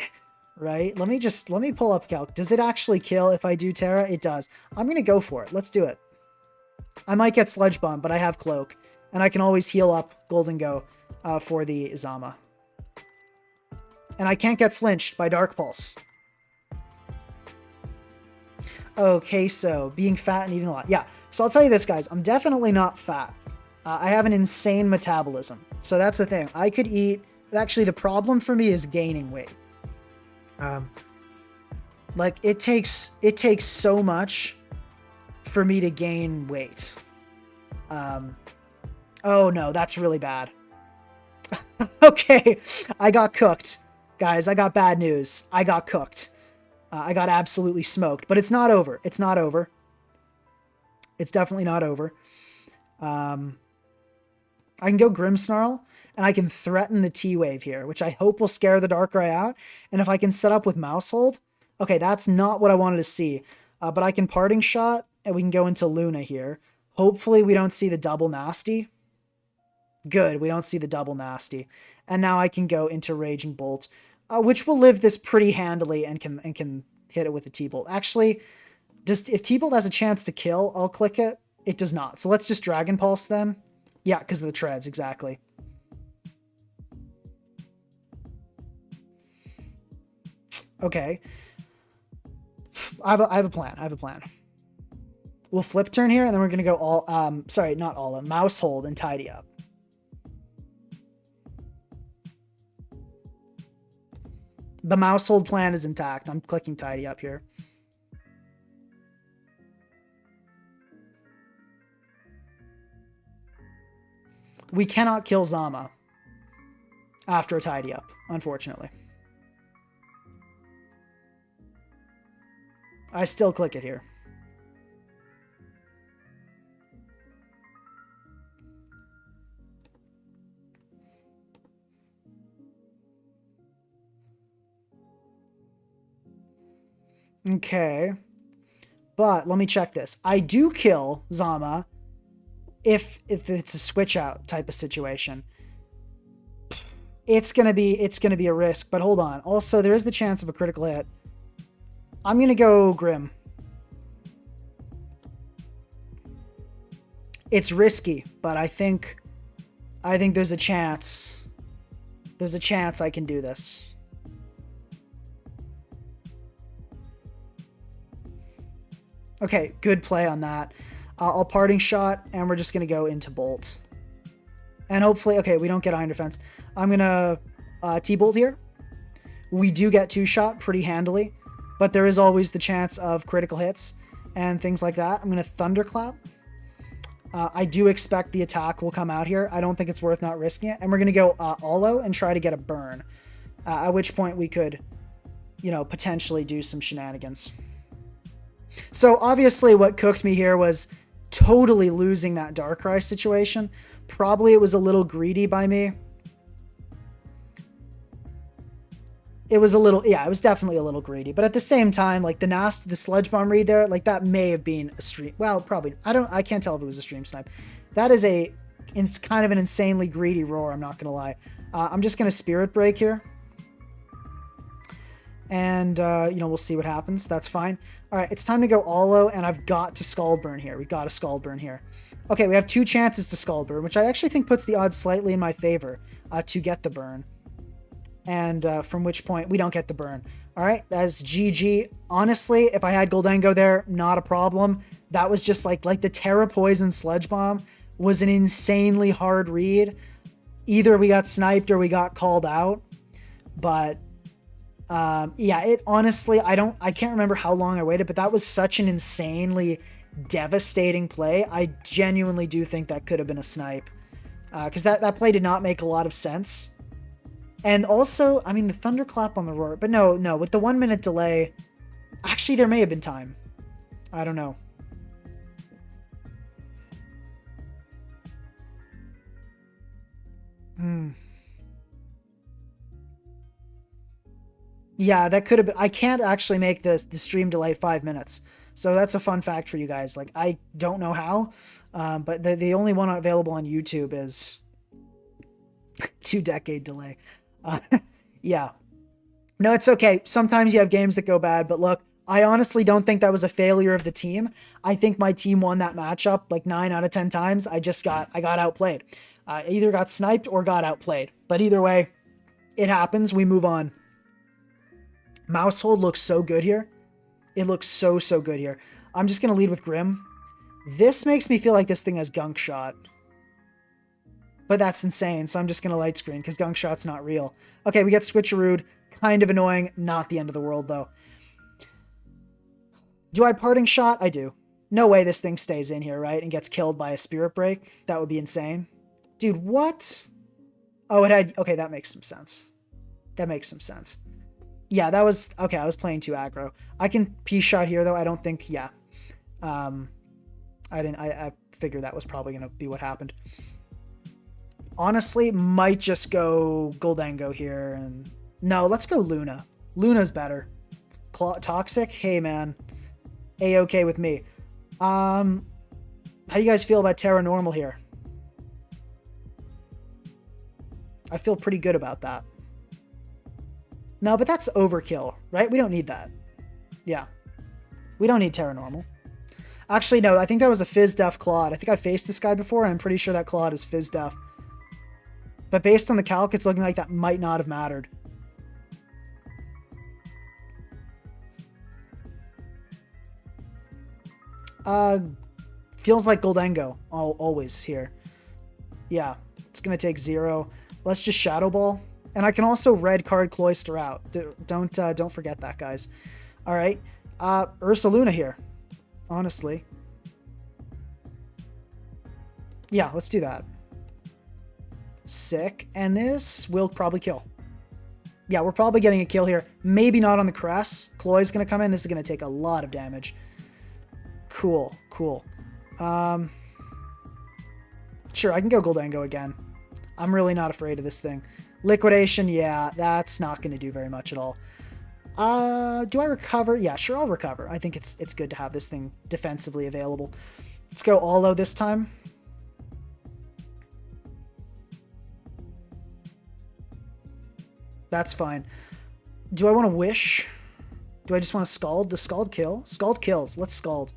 Right? Let me pull up Calc. Does it actually kill if I do Terra? It does. I'm going to go for it. Let's do it. I might get Sludge Bomb, but I have Cloak. And I can always heal up Goldengo for the Zama. And I can't get flinched by Dark Pulse. Okay, so being fat and eating a lot. Yeah, so I'll tell you this, guys. I'm definitely not fat. I have an insane metabolism. So that's the thing. I could eat... Actually, the problem for me is gaining weight. Like, it takes so much for me to gain weight. Oh no, that's really bad. Okay, I got cooked. Guys, I got bad news. I got cooked. I got absolutely smoked. But it's not over. It's not over. It's definitely not over. I can go Grimmsnarl, and I can threaten the T-Wave here, which I hope will scare the Darkrai out. And if I can set up with Maushold... Okay, that's not what I wanted to see. But I can Parting Shot, and we can go into Luna here. Hopefully we don't see the double Nasty. Good, we don't see the double Nasty. And now I can go into Raging Bolt, which will live this pretty handily and can hit it with the T-Bolt. Actually, if T-Bolt has a chance to kill, I'll click it. It does not. So let's just Dragon Pulse then. Yeah, because of the treads, exactly. Okay. I have a plan. I have a plan. We'll flip turn here, and then we're going to go all... sorry, not all. Maushold and Tidy Up. The Maushold plan is intact. I'm clicking Tidy Up here. We cannot kill Zama after a Tidy Up, unfortunately. I still click it here. Okay. But let me check this. I do kill Zama if it's a switch out type of situation. It's gonna be a risk, but hold on. Also, there is the chance of a critical hit. I'm gonna go Grim. It's risky, but I think there's a chance. There's a chance I can do this. Okay, good play on that. I'll parting shot, and we're just gonna go into bolt. And hopefully, okay, we don't get iron defense. I'm gonna T-bolt here. We do get 2-shot pretty handily, but there is always the chance of critical hits and things like that. I'm gonna thunderclap. I do expect the attack will come out here. I don't think it's worth not risking it. And we're gonna go Alo and try to get a burn. At which point we could, potentially do some shenanigans. So obviously what cooked me here was totally losing that Darkrai situation. Probably it was a little greedy by me. It was definitely a little greedy. But at the same time, like the Sludge Bomb read there, like that may have been a stream. Well, probably. I can't tell if it was a stream snipe. That is kind of an insanely greedy roar, I'm not going to lie. I'm just going to Spirit Break here. And, we'll see what happens. That's fine. All right, it's time to go Alo, and I've got to Scald Burn here. We got a Scald Burn here. Okay, we have 2 chances to Scald Burn, which I actually think puts the odds slightly in my favor to get the burn. And from which point we don't get the burn. All right, that's GG. Honestly, if I had Goldengo there, not a problem. That was just like the Terra Poison Sludge Bomb was an insanely hard read. Either we got sniped or we got called out. But it honestly, I can't remember how long I waited, but that was such an insanely devastating play. I genuinely do think that could have been a snipe. Because that play did not make a lot of sense. And also, I mean, the Thunderclap on the roar. But no, with the 1 minute delay, actually, there may have been time. I don't know. Yeah, that could have been. I can't actually make the stream delay 5 minutes. So that's a fun fact for you guys. Like, I don't know how, but the only one available on YouTube is 2-decade delay. Yeah. No, it's okay. Sometimes you have games that go bad, but look, I honestly don't think that was a failure of the team. I think my team won that matchup like 9 out of 10 times. I got outplayed. I either got sniped or got outplayed. But either way, it happens. We move on. Maushold looks so good here. It looks so good here. I'm just going to lead with Grim. This makes me feel like this thing has Gunk Shot. But that's insane, so I'm just going to light screen because Gunk Shot's not real. Okay, we get Switcherooed. Kind of annoying. Not the end of the world, though. Do I Parting Shot? I do. No way this thing stays in here, right? And gets killed by a Spirit Break. That would be insane. Dude, what? Oh, it had... Okay, that makes some sense. That makes some sense. Yeah, that was... Okay, I was playing too aggro. I can P-Shot here, though. I don't think... Yeah. I figured that was probably going to be what happened. Honestly, might just go Goldengo here. And no, let's go Luna. Luna's better. Toxic? Hey, man. A-okay with me. How do you guys feel about Terra Normal here? I feel pretty good about that. No, but that's overkill, right? We don't need that. Yeah. We don't need Terra Normal. Actually, no, I think that was a Fizz Def Claude. I think I faced this guy before, and I'm pretty sure that Claude is Fizz Def. But based on the calc, it's looking like that might not have mattered. Feels like Goldengo always here. Yeah, it's going to take 0. Let's just Shadow Ball. And I can also red card Cloyster out. Don't forget that, guys. All right. Ursaluna here, honestly. Yeah, let's do that. Sick. And this will probably kill. Yeah, we're probably getting a kill here. Maybe not on the Cress. Cloy's going to come in. This is going to take a lot of damage. Cool. Sure, I can go Goldengo again. I'm really not afraid of this thing. Liquidation, yeah, that's not going to do very much at all. Do I recover? Yeah, sure, I'll recover. I think it's good to have this thing defensively available. Let's go Alo this time. That's fine. Do I want to wish? Do I just want to Scald? Does Scald kill? Scald kills. Let's Scald.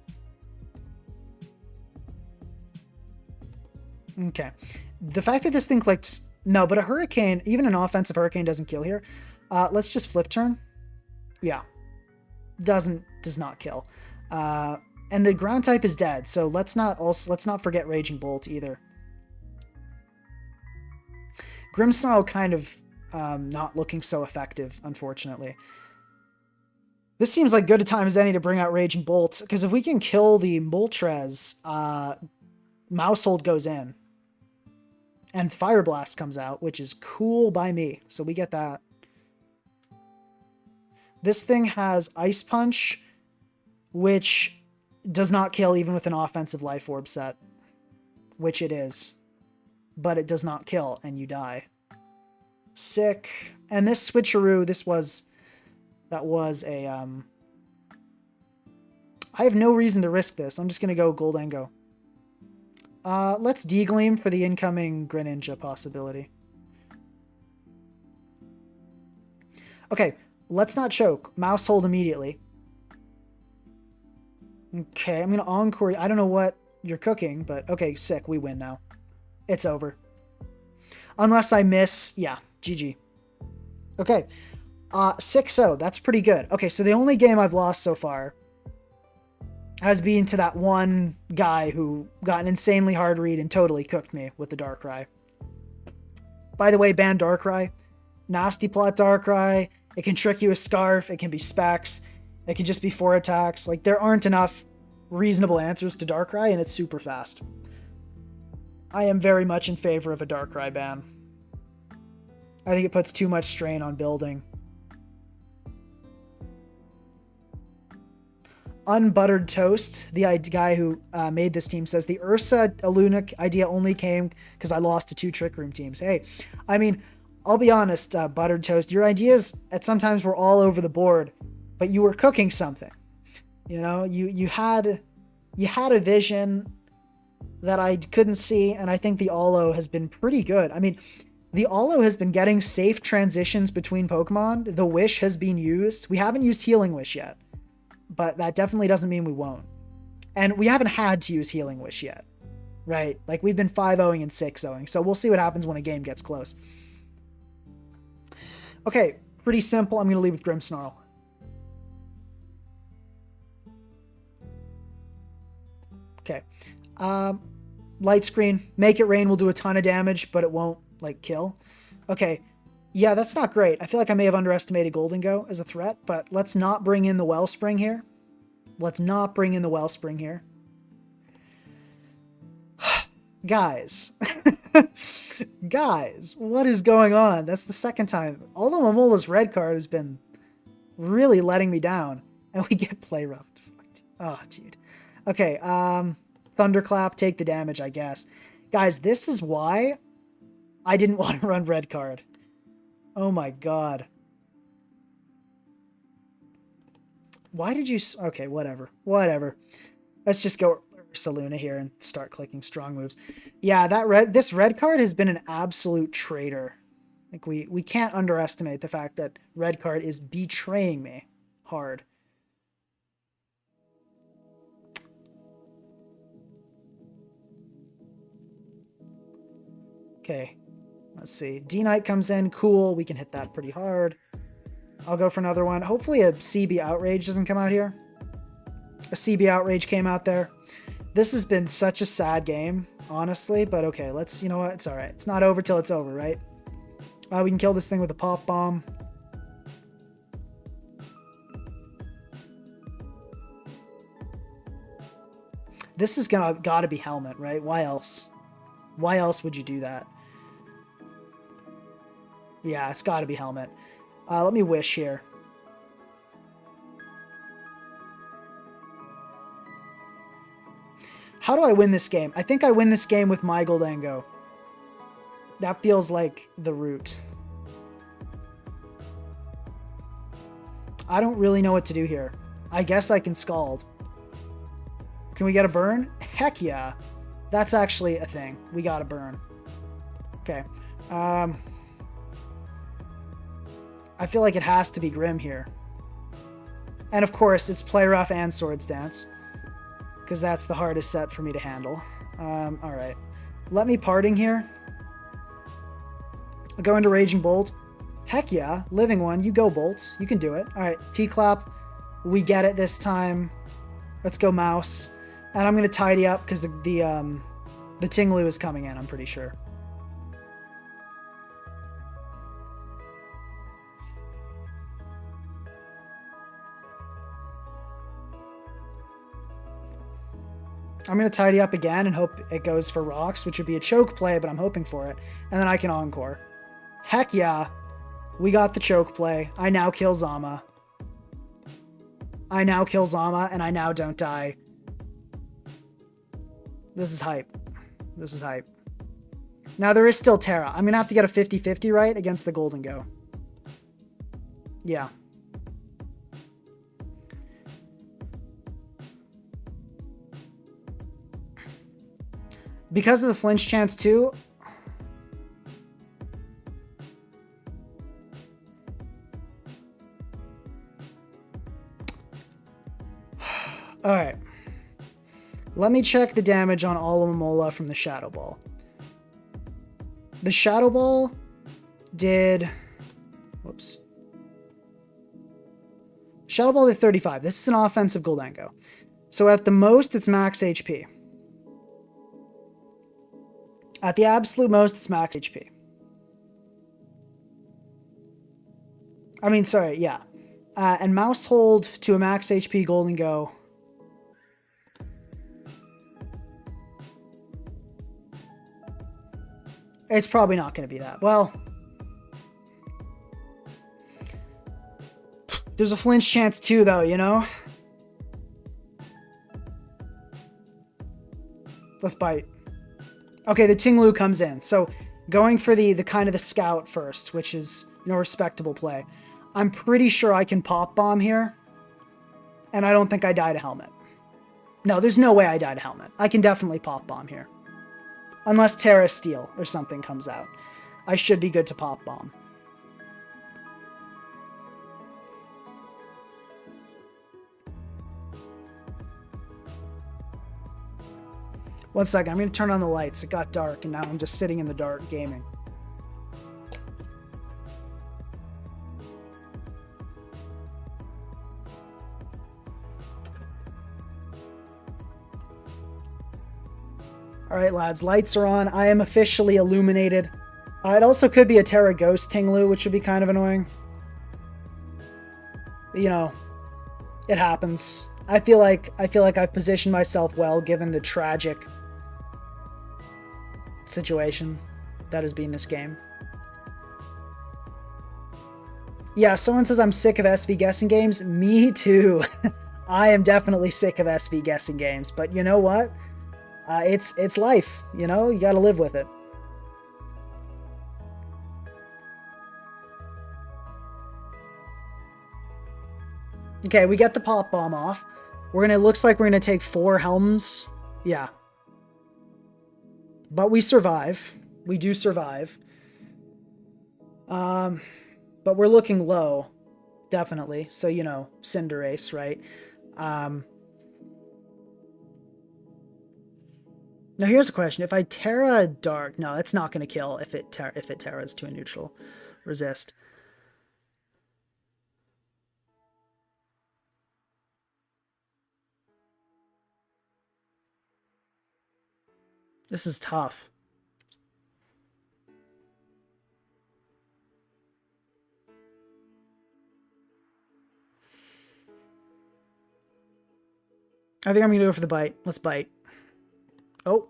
Okay. The fact that this thing clicked... No, but a Hurricane, even an offensive Hurricane doesn't kill here. Let's just flip turn. Yeah. Does not kill. And the ground type is dead, so let's not forget Raging Bolt either. Grimmsnarl kind of not looking so effective, unfortunately. This seems like good a time as any to bring out Raging Bolt, because if we can kill the Moltres, Maushold goes in. And Fire Blast comes out, which is cool by me, so we get that. This thing has Ice Punch, which does not kill even with an offensive Life Orb set, which it is. But it does not kill, and you die. Sick. And this switcheroo, that was a, I have no reason to risk this. I'm just going to go Goldango. Let's Degleam for the incoming Greninja possibility. Okay, let's not choke. Maushold immediately. Okay, I'm going to Encore. I don't know what you're cooking, but okay, sick. We win now. It's over. Unless I miss. Yeah, GG. Okay, 6-0. That's pretty good. Okay, so the only game I've lost so far has been to that one guy who got an insanely hard read and totally cooked me with the Darkrai. By the way, ban Darkrai. Nasty plot Darkrai. It can trick you with Scarf. It can be Specs. It can just be 4 attacks. Like, there aren't enough reasonable answers to Darkrai, and it's super fast. I am very much in favor of a Darkrai ban. I think it puts too much strain on building. Unbuttered Toast, the guy who made this team, says the Ursa Aluna idea only came because I lost to 2 Trick Room teams. Hey, I mean, I'll be honest, Buttered Toast, your ideas at sometimes were all over the board, but you were cooking something. You know, you had a vision that I couldn't see, and I think the Alo has been pretty good. I mean, the Alo has been getting safe transitions between Pokemon. The Wish has been used. We haven't used Healing Wish yet, but that definitely doesn't mean we won't. And we haven't had to use Healing Wish yet, right? Like, we've been 5-0ing and 6-0ing, so we'll see what happens when a game gets close. Okay, pretty simple. I'm going to leave with Grimmsnarl. Okay. Light Screen. Make It Rain will do a ton of damage, but it won't, like, kill. Okay. Yeah, that's not great. I feel like I may have underestimated Goldengo as a threat, but let's not bring in the Wellspring here. Let's not bring in the Wellspring here. Guys. Guys, what is going on? That's the second time. Alomomola's red card has been really letting me down. And we get Play Rough. Oh, dude. Okay, Thunderclap, take the damage, I guess. Guys, this is why I didn't want to run red card. Oh my god. Why did you... Okay, whatever. Whatever. Let's just go Saluna here and start clicking strong moves. Yeah, this red card has been an absolute traitor. Like, we can't underestimate the fact that red card is betraying me hard. Okay, let's see. D-Knight comes in. Cool. We can hit that pretty hard. I'll go for another one. Hopefully a CB Outrage doesn't come out here. A CB Outrage came out there. This has been such a sad game, honestly, but okay, let's, you know what? It's all right. It's not over till it's over, right? We can kill this thing with a Pop Bomb. This is gotta be Helmet, right? Why else? Why else would you do that? Yeah, it's gotta be Helmet. Let me Wish here. How do I win this game? I think I win this game with my Goldango. That feels like the route. I don't really know what to do here. I guess I can Scald. Can we get a burn? Heck yeah. That's actually a thing. We got a burn. Okay. I feel like it has to be Grim here. And of course, it's Play Rough and Swords Dance, because that's the hardest set for me to handle. Alright. Let me Parting here. I'll go into Raging Bolt. Heck yeah. Living One. You go, Bolt. You can do it. Alright. T-Clap. We get it this time. Let's go Mouse. And I'm going to tidy up because the Tinglu is coming in, I'm pretty sure. I'm going to tidy up again and hope it goes for rocks, which would be a choke play, but I'm hoping for it. And then I can Encore. Heck yeah. We got the choke play. I now kill Zama. I now kill Zama, and I now don't die. This is hype. This is hype. Now, there is still Terra. I'm going to have to get a 50-50 right against the Golden Go. Yeah. Because of the flinch chance, too... Alright. Let me check the damage on Alomomola from the Shadow Ball. The Shadow Ball did... Whoops. Shadow Ball did 35. This is an offensive Goldengo. So at the most, it's max HP. At the absolute most, it's max HP. I mean, sorry, yeah. And Maushold to a max HP Goldengo... It's probably not going to be that. Well, there's a flinch chance too, though, you know? Let's bite. Okay, the Tinglu comes in. So going for the kind of the scout first, which is, you know, respectable play. I'm pretty sure I can Pop Bomb here. And I don't think I die to Helmet. No, there's no way I die to Helmet. I can definitely Pop Bomb here. Unless Terra Steel or something comes out. I should be good to Pop Bomb. One second, I'm going to turn on the lights. It got dark and now I'm just sitting in the dark gaming. Alright, lads, lights are on. I am officially illuminated. It also could be a Terra Ghost Tinglu, which would be kind of annoying. You know, it happens. I feel like I've positioned myself well given the tragic situation that has been this game. Yeah, someone says I'm sick of SV guessing games. Me too. I am definitely sick of SV guessing games, but you know what? It's life, you know? You gotta live with it. Okay, we get the Pop Bomb off. Looks like we're gonna take 4 Helms. Yeah. But we survive. We do survive. But we're looking low. Definitely. So, you know, Cinderace, right? Now here's a question. If I Terra Dark... No, it's not going to kill if it Terras to a neutral. Resist. This is tough. I think I'm going to go for the bite. Let's bite. Oh.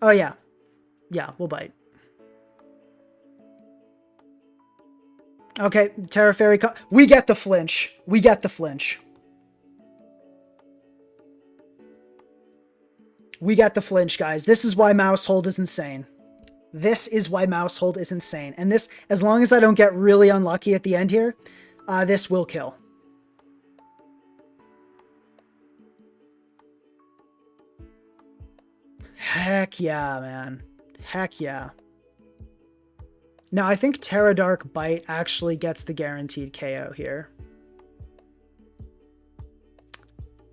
Oh, yeah. Yeah, we'll bite. Okay, Terra Fairy... We get the flinch. We get the flinch. We get the flinch, guys. This is why Maushold is insane. This is why Maushold is insane. And this, as long as I don't get really unlucky at the end here, This will kill. Heck yeah, man. Heck yeah. Now, I think Terra Dark Bite actually gets the guaranteed KO here.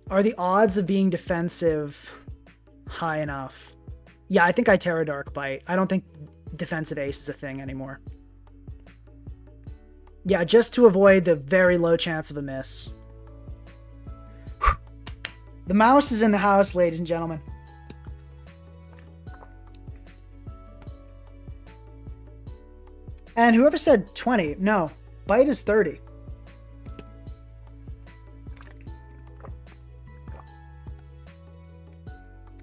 Are the odds of being defensive high enough? Yeah, I think I Terra Dark Bite. I don't think defensive ace is a thing anymore. Yeah, just to avoid the very low chance of a miss. The mouse is in the house, ladies and gentlemen. And whoever said 20, no, bite is 30.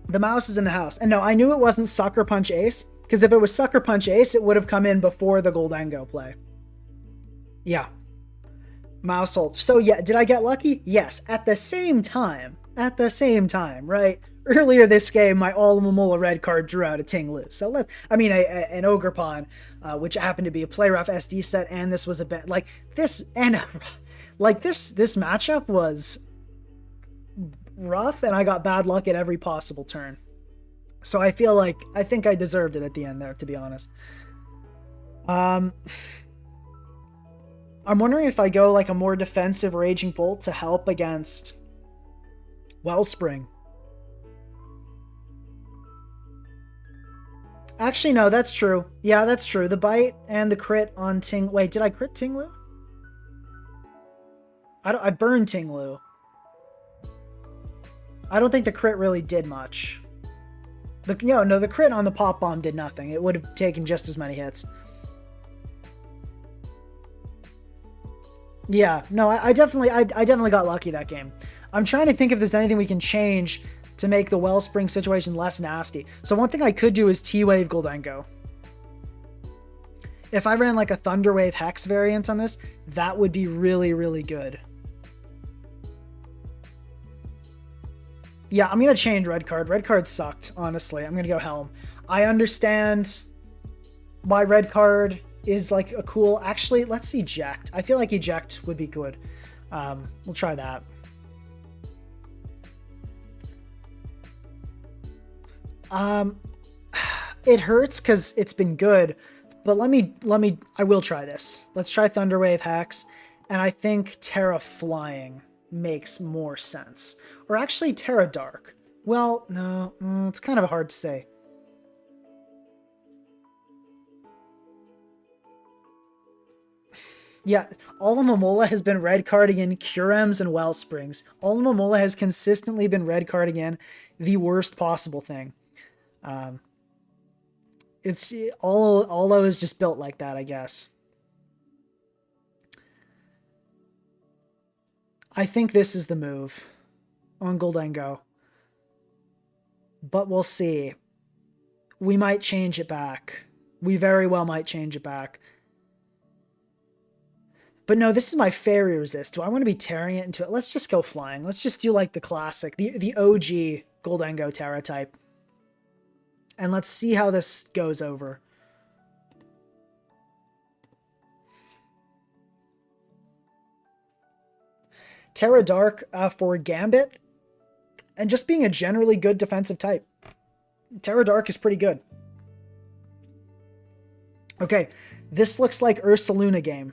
The mouse is in the house. And no, I knew it wasn't Sucker Punch Ace, because if it was Sucker Punch Ace, it would have come in before the Goldango play. Yeah. Maushold. So yeah, did I get lucky? Yes. At the same time, right? Earlier this game, my Alomomola red card drew out a Ting-Lu. So an Ogre Pawn, which happened to be a play rough SD set, and this was a bet. Like this matchup was rough, and I got bad luck at every possible turn. So I think I deserved it at the end there, to be honest. I'm wondering if I go like a more defensive Raging Bolt to help against Wellspring. Actually, no, that's true. Yeah, that's true. The bite and the crit on Ting... Wait, did I crit Ting-Lu? I burned Ting-Lu. I don't think the crit really did much. The crit on the pop bomb did nothing. It would have taken just as many hits. Yeah, no, I definitely got lucky that game. I'm trying to think if there's anything we can change to make the Wellspring situation less nasty. So one thing I could do is T-Wave Goldango. If I ran like a Thunderwave Hex variant on this, that would be really, really good. Yeah, I'm going to change red card. Red card sucked, honestly. I'm going to go Helm. I understand why red card is like a cool... Actually, let's see Eject. I feel like Eject would be good. We'll try that. It hurts because it's been good, but I will try this. Let's try Thunderwave Hex, and I think Terra Flying makes more sense. Or actually Terra Dark. Well, no, it's kind of hard to say. Yeah, Alomomola has been red carding in Curems and Wellsprings. Alomomola has consistently been red carding in the worst possible thing. It's Alo is just built like that, I guess. I think this is the move on Goldango. But we'll see. We might change it back. We very well might change it back. But no, this is my Fairy Resist. Do I want to be tearing it into it? Let's just go flying. Let's just do like the classic, the OG Goldango Terra type. And let's see how this goes over. Terra Dark for Gambit. And just being a generally good defensive type. Terra Dark is pretty good. Okay, this looks like Ursaluna game.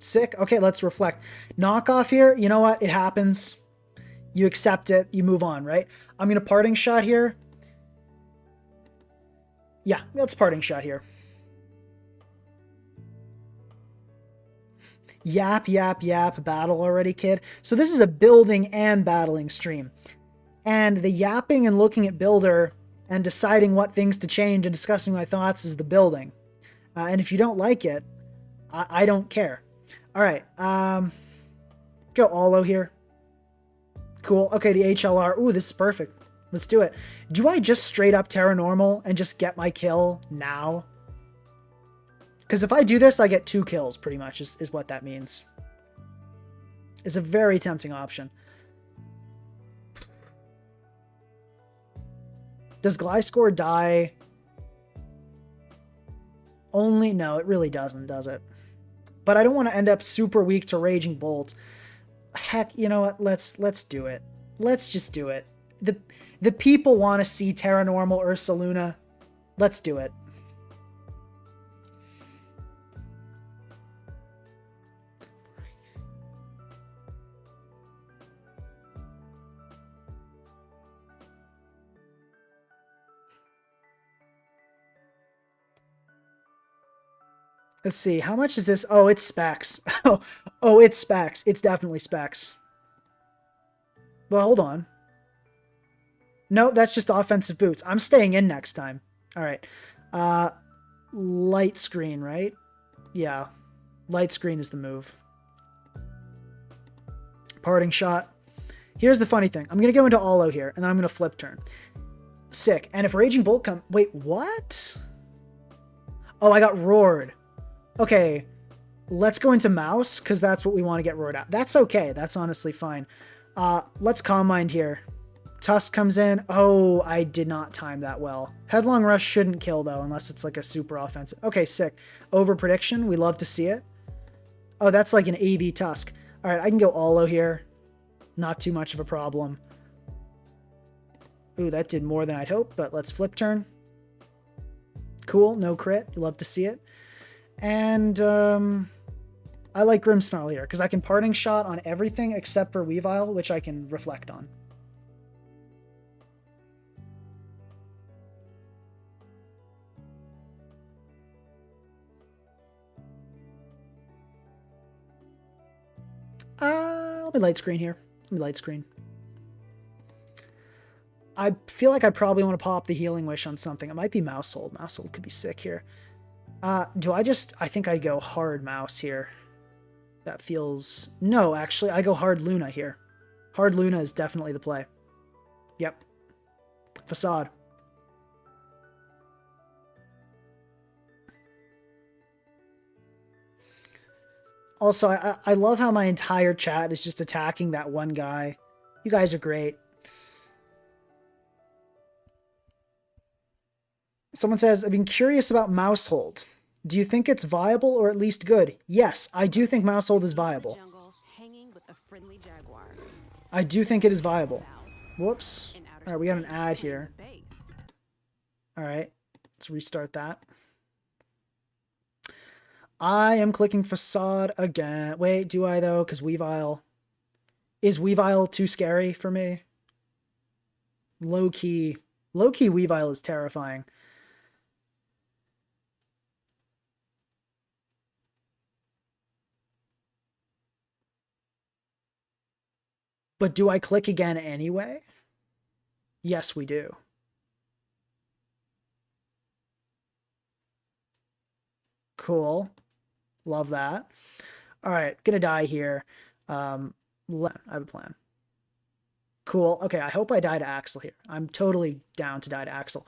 Sick. Okay, let's reflect. Knockoff here. You know what? It happens. You accept it. You move on, right? I'm going to Parting Shot here. Yeah, let's Parting Shot here. Yap, yap, yap. Battle already, kid. So this is a building and battling stream. And the yapping and looking at Builder and deciding what things to change and discussing my thoughts is the building. And if you don't like it, I don't care. All right, go Alo here. Cool. Okay, the HLR. Ooh, this is perfect. Let's do it. Do I just straight up Terra Normal and just get my kill now? Because if I do this, I get 2 kills, pretty much, is what that means. It's a very tempting option. Does Gliscor die? Only, no, it really doesn't, does it? But I don't want to end up super weak to Raging Bolt. Heck, you know what? Let's do it. Let's just do it. The people want to see Terra Normal Ursaluna. Let's do it. Let's see. How much is this? Oh, it's specs. Oh, it's specs. It's definitely specs. Well, hold on. No, that's just offensive boots. I'm staying in next time. All right. Light screen, right? Yeah. Light screen is the move. Parting shot. Here's the funny thing. I'm going to go into Alo here, and then I'm going to flip turn. Sick. And if Raging Bolt come... Wait, what? Oh, I got roared. Okay. Let's go into Mouse, because that's what we want to get roared at. That's okay. That's honestly fine. Let's Calm Mind here. Tusk comes in. Oh, I did not time that well. Headlong Rush shouldn't kill, though, unless it's like a super offensive. Okay, sick. Over prediction. We love to see it. Oh, that's like an AV Tusk. All right, I can go Alo here. Not too much of a problem. Ooh, that did more than I'd hoped, but let's flip turn. Cool, no crit. You love to see it. And I like Grimmsnarl here, because I can Parting Shot on everything except for Weavile, which I can reflect on. Let me light screen here. Let me light screen. I feel like I probably want to pop the Healing Wish on something. It might be Maushold. Maushold could be sick here. I think I go hard Mouse here. That feels... No, actually, I go hard Luna here. Hard Luna is definitely the play. Yep. Facade. Also, I love how my entire chat is just attacking that one guy. You guys are great. Someone says, I've been curious about Maushold. Do you think it's viable or at least good? Yes, I do think Maushold is viable. I do think it is viable. Whoops. All right, we got an ad here. All right, let's restart that. I am clicking Facade again. Wait, do I though? Because Weavile... Is Weavile too scary for me? Low-key Weavile is terrifying. But do I click again anyway? Yes, we do. Cool. Love that. All right, gonna die here. I have a plan. Cool. Okay, I hope I die to Axel here. I'm totally down to die to Axel.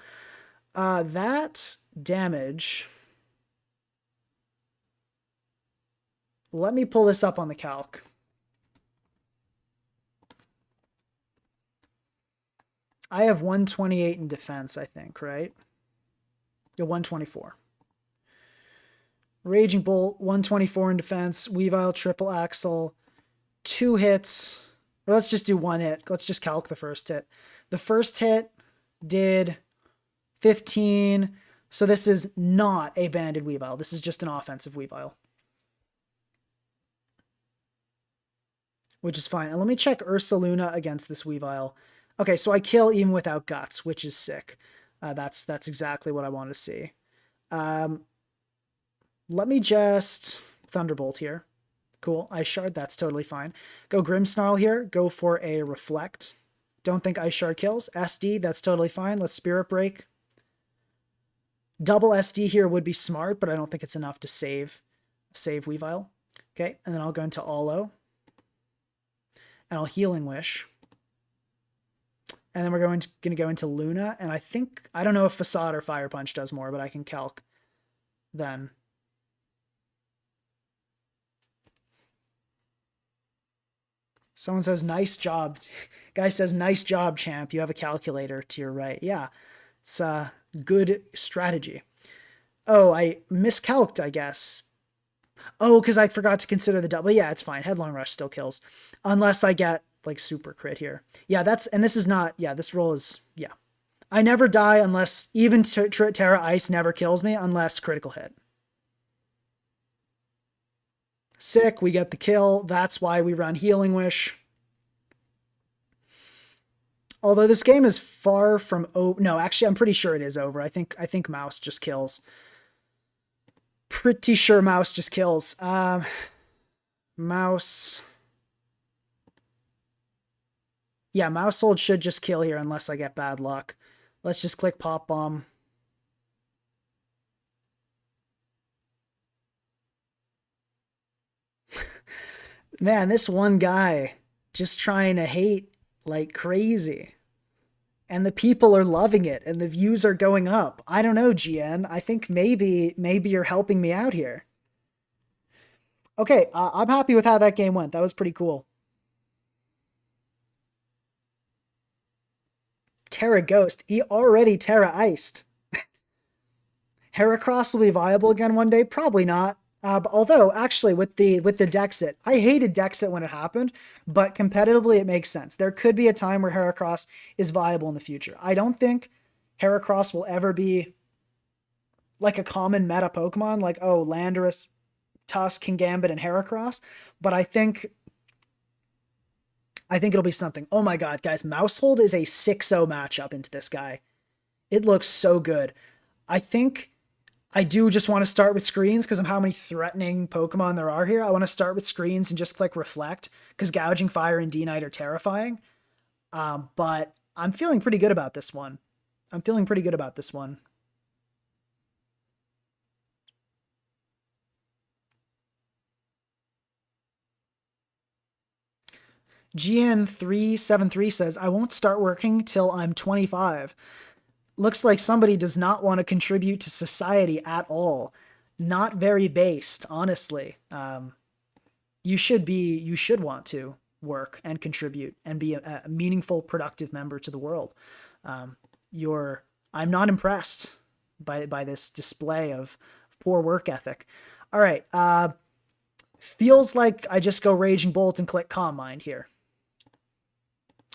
That damage... Let me pull this up on the calc. I have 128 in defense, I think, right? Yeah, 124. Raging Bolt, 124 in defense. Weavile, triple Axle, 2 hits. Or let's just do 1 hit. Let's just calc the first hit. The first hit did 15. So this is not a banded Weavile. This is just an offensive Weavile. Which is fine. And let me check Ursaluna against this Weavile. Okay, so I kill even without guts, which is sick. That's exactly what I want to see. Let me just Thunderbolt here. Cool. Ice Shard, that's totally fine. Go Grimmsnarl here. Go for a Reflect. Don't think Ice Shard kills. SD, that's totally fine. Let's Spirit Break. Double SD here would be smart, but I don't think it's enough to save Weavile. Okay, and then I'll go into Alo. And I'll Healing Wish. And then we're going to go into Luna. And I don't know if Facade or Fire Punch does more, but I can calc then. Someone says, nice job. Guy says, nice job, champ. You have a calculator to your right. Yeah. It's a good strategy. Oh, I miscalced, I guess. Oh, because I forgot to consider the double. Yeah, it's fine. Headlong Rush still kills. Unless I get like super crit here. Yeah, and this is not, yeah, this roll is, yeah. I never die unless, even Terra Ice never kills me unless critical hit. Sick, we get the kill. That's why we run Healing Wish. Although this game is far from over. No, actually, I'm pretty sure it is over. I think Mouse just kills. Pretty sure Mouse just kills. Mouse. Yeah, Maushold should just kill here unless I get bad luck. Let's just click Pop Bomb. Man, this one guy just trying to hate like crazy. And the people are loving it and the views are going up. I don't know, GN. I think maybe you're helping me out here. Okay, I'm happy with how that game went. That was pretty cool. Terra Ghost. He already Terra Iced. Heracross will be viable again one day? Probably not. But although actually with the Dexit, I hated Dexit when it happened, but competitively it makes sense. There could be a time where Heracross is viable in the future. I don't think Heracross will ever be like a common meta Pokemon, like oh Landorus, Tusk, Kingambit, and Heracross. But I think it'll be something. Oh my god, guys, Maushold is a 6-0 matchup into this guy. It looks so good. I think I do just want to start with screens because of how many threatening Pokemon there are here. I want to start with screens and just click Reflect because Gouging Fire and D-Knight are terrifying. But I'm feeling pretty good about this one. GN373 says, I won't start working till I'm 25. Looks like somebody does not want to contribute to society at all. Not very based, honestly. You should want to work and contribute and be a meaningful, productive member to the world. I'm not impressed by this display of poor work ethic. All right. Feels like I just go Raging Bolt and click Calm Mind here.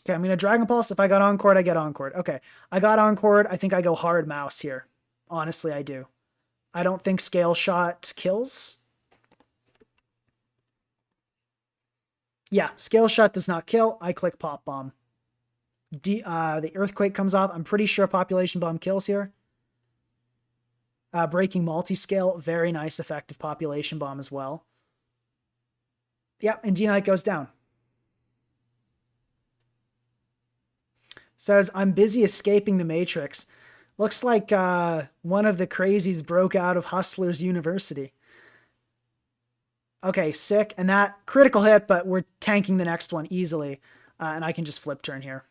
Okay, I'm going to Dragon Pulse. If I got Encored, I get Encored. Okay, I got Encored. I think I go hard Mouse here. Honestly, I do. I don't think Scale Shot kills. Yeah, Scale Shot does not kill. I click Pop Bomb. The Earthquake comes off. I'm pretty sure Population Bomb kills here. Breaking Multiscale. Very nice effective Population Bomb as well. Yep, and D-Knight goes down. Says, I'm busy escaping the Matrix. Looks like one of the crazies broke out of Hustlers University. Okay, sick. And that critical hit, but we're tanking the next one easily. And I can just flip turn here.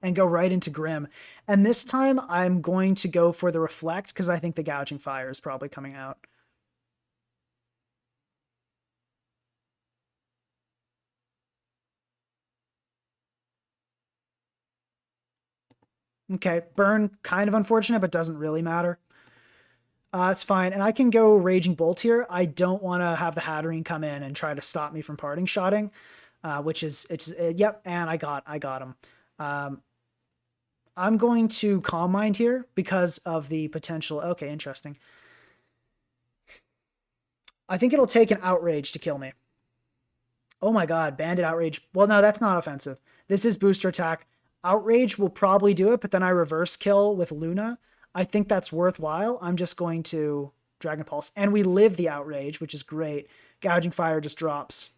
And go right into Grim. And this time I'm going to go for the Reflect because I think the Gouging Fire is probably coming out. Okay, burn, kind of unfortunate, but doesn't really matter. It's fine. And I can go Raging Bolt here. I don't want to have the Hatterene come in and try to stop me from parting shotting, yep, and I got him. I'm going to Calm Mind here because of the potential. Okay, interesting. I think it'll take an Outrage to kill me. Oh my god, Bandit Outrage. Well, no, that's not offensive. This is booster attack. Outrage will probably do it, but then I reverse kill with Luna. I think that's worthwhile. I'm just going to Dragon Pulse. And we live the Outrage, which is great. Gouging Fire just drops.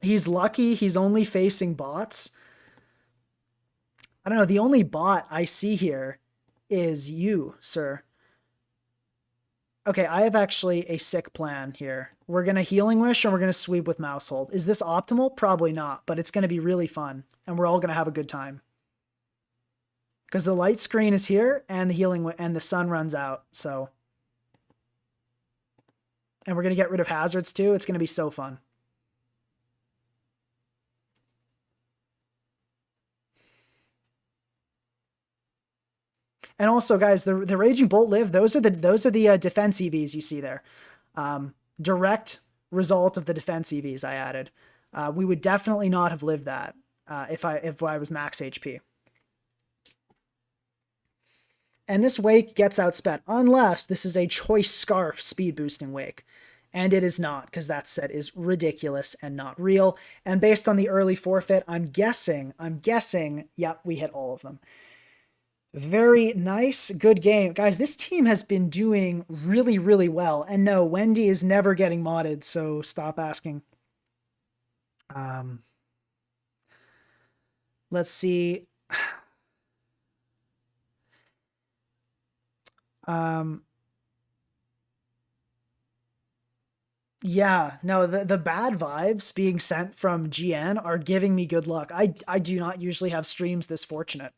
He's lucky he's only facing bots. I don't know, the only bot I see here is you, sir. Okay, I have actually a sick plan here. We're going to Healing Wish and we're going to sweep with Maushold. Is this optimal? Probably not, but it's going to be really fun. And we're all going to have a good time. Because the light screen is here and the sun runs out, so. And we're going to get rid of hazards too. It's going to be so fun. And also, guys, the Raging Bolt live. Those are the defense EVs you see there. Direct result of the defense EVs I added. We would definitely not have lived that if I was max HP. And this wake gets outsped unless this is a choice scarf speed boosting wake. And it is not, because that set is ridiculous and not real. And based on the early forfeit, I'm guessing, yep, we hit all of them. Very nice. Good game. Guys, this team has been doing really, really well. And no, Wendy is never getting modded, so stop asking. Let's see. Yeah, no, the bad vibes being sent from GN are giving me good luck. I do not usually have streams this fortunate.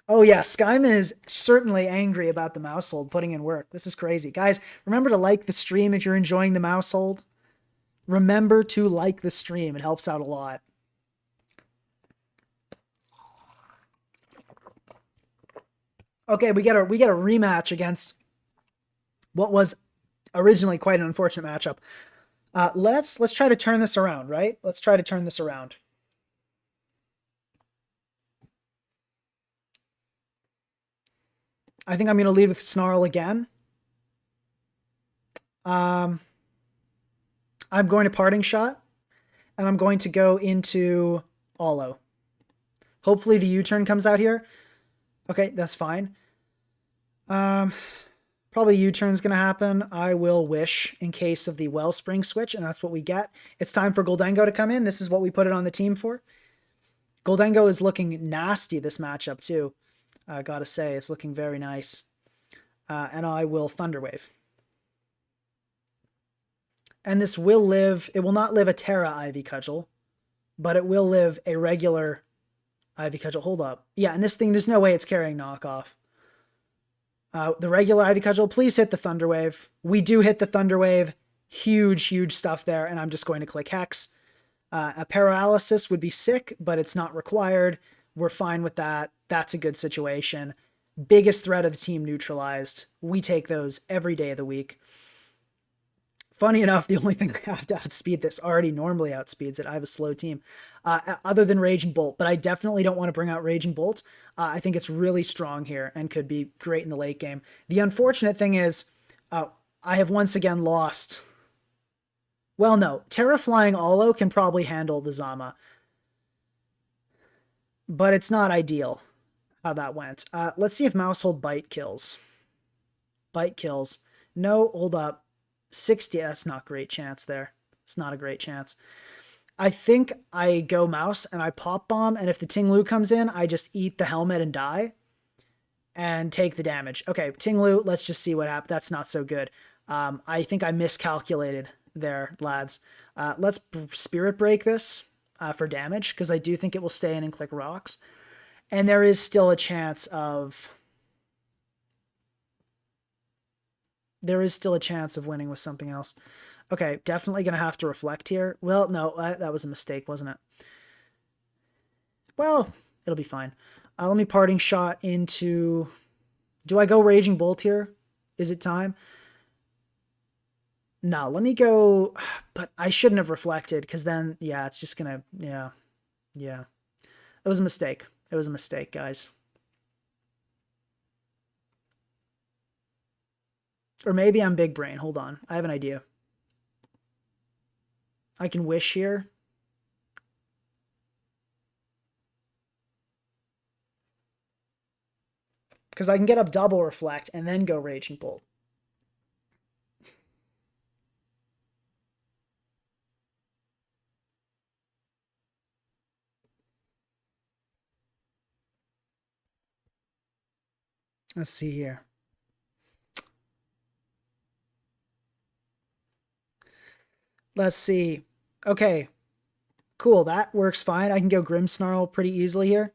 Oh yeah, Skyman is certainly angry about the Maushold putting in work. This is crazy. Guys, remember to like the stream if you're enjoying the Maushold. Remember to like the stream. It helps out a lot. Okay, we get a rematch against what was originally quite an unfortunate matchup. Let's try to turn this around, right? Let's try to turn this around. I think I'm going to lead with Snarl again. I'm going to Parting Shot, and I'm going to go into Alo. Hopefully the U-turn comes out here. Okay, that's fine. Probably U-turn's going to happen. I will Wish in case of the Wellspring switch, and that's what we get. It's time for Goldengo to come in. This is what we put it on the team for. Goldengo is looking nasty this matchup, too. Gotta say, it's looking very nice. And I will Thunderwave. And this will live, it will not live a Terra Ivy Cudgel, but it will live a regular Ivy Cudgel. Hold up. Yeah, and this thing, there's no way it's carrying knockoff. The regular Ivy Cudgel, please hit the Thunderwave. We do hit the Thunderwave. Huge, huge stuff there, and I'm just going to click Hex. A Paralysis would be sick, but it's not required. We're fine with that. That's a good situation. Biggest threat of the team neutralized. We take those every day of the week. Funny enough, the only thing I have to outspeed this already normally outspeeds it. I have a slow team, other than Raging Bolt, but I definitely don't want to bring out Raging Bolt. I think it's really strong here and could be great in the late game. The unfortunate thing is I have once again lost. Well, no, Terra Flying Alo can probably handle the Zama, but it's not ideal how that went. Let's see if Maushold Bite kills. Bite kills. No, hold up. 60, that's not a great chance there. It's not a great chance. I think I go Mouse and I Pop Bomb, and if the Ting Lu comes in, I just eat the helmet and die and take the damage. Okay, Ting Lu, let's just see what happens. That's not so good. I think I miscalculated there, lads. Let's Spirit Break this for damage, because I do think it will stay in and click rocks. And there is still a chance of... There is still a chance of winning with something else. Okay, definitely going to have to reflect here. Well, no, that was a mistake, wasn't it? Well, it'll be fine. Let me Parting Shot into... Do I go Raging Bolt here? Is it time? No, let me go... But I shouldn't have reflected, because then, yeah, it's just going to... Yeah. It was a mistake. It was a mistake, guys. Or maybe I'm big brain. Hold on. I have an idea. I can Wish here. Because I can get up double Reflect and then go Raging Bolt. Let's see here. Let's see. Okay. Cool. That works fine. I can go Grimmsnarl pretty easily here.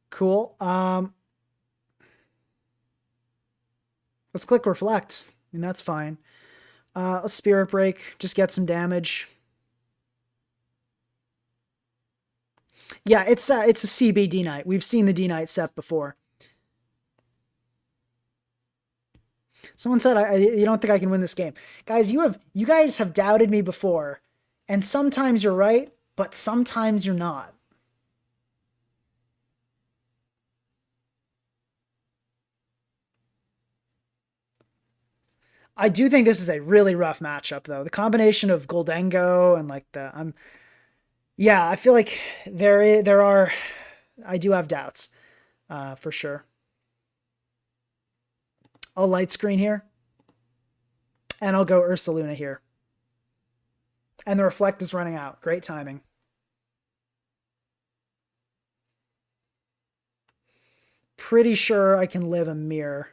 Cool. Let's click Reflect. I mean, that's fine. Let's Spirit Break. Just get some damage. Yeah, it's a CB D Knight. We've seen the D Knight set before. Someone said, "You don't think I can win this game, guys? You guys have doubted me before, and sometimes you're right, but sometimes you're not." I do think this is a really rough matchup, though. The combination of Goldengo and like yeah, I feel like there are, I do have doubts, for sure. I'll light screen here, and I'll go Ursaluna here, and the reflect is running out. Great timing. Pretty sure I can live a mirror.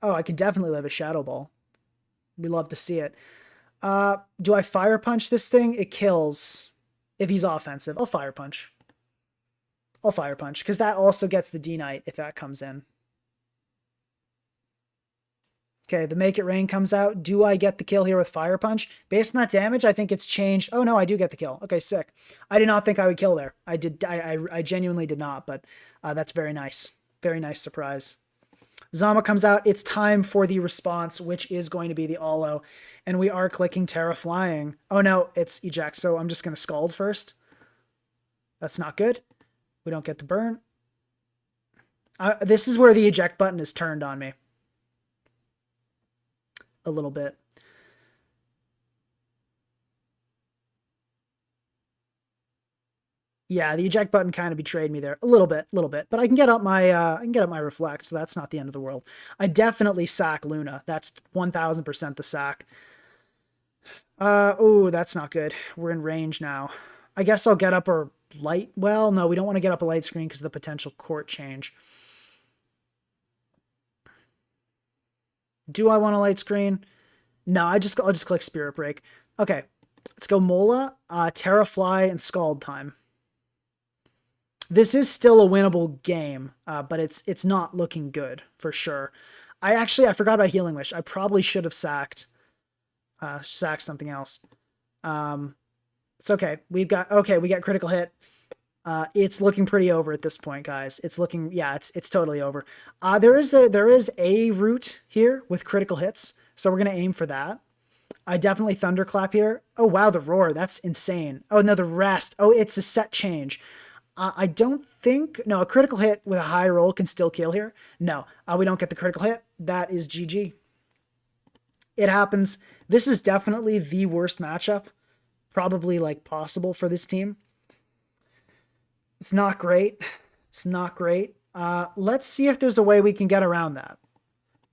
Oh, I can definitely live a Shadow Ball. We love to see it. Do I Fire Punch this thing? It kills if he's offensive. I'll Fire Punch. I'll Fire Punch, because that also gets the D-Knight if that comes in. Okay, the Make It Rain comes out. Do I get the kill here with Fire Punch? Based on that damage, I think it's changed. Oh, no, I do get the kill. Okay, sick. I did not think I would kill there. I did. I genuinely did not, but that's very nice. Very nice surprise. Zama comes out. It's time for the response, which is going to be the Alo. And we are clicking Terra Flying. Oh, no, it's eject. So I'm just going to Scald first. That's not good. We don't get the burn. This is where the eject button is turned on me. A little bit. Yeah, the eject button kind of betrayed me there a little bit, but I can get up my reflect, so that's not the end of the world. I definitely sack Luna. That's 1000% the sack. Oh, that's not good. We're in range now. I guess I'll get up a light. Well, no, we don't want to get up a light screen because of the potential court change. Do I want a light screen? No, I'll just click Spirit Break. Okay, let's go Mola, Terra Fly, and Scald time. This is still a winnable game, but it's not looking good for sure. I forgot about Healing Wish. I probably should have sacked something else. It's okay. We got critical hit. It's looking pretty over at this point, guys. It's looking, yeah, it's totally over. There is a route here with critical hits, so we're gonna aim for that. I definitely thunderclap here. Oh wow, the roar, that's insane. Oh no, the rest. Oh, it's a set change. I don't think, no, a critical hit with a high roll can still kill here. No, we don't get the critical hit. That is GG. It happens. This is definitely the worst matchup, probably like possible for this team. It's not great. It's not great. Let's see if there's a way we can get around that.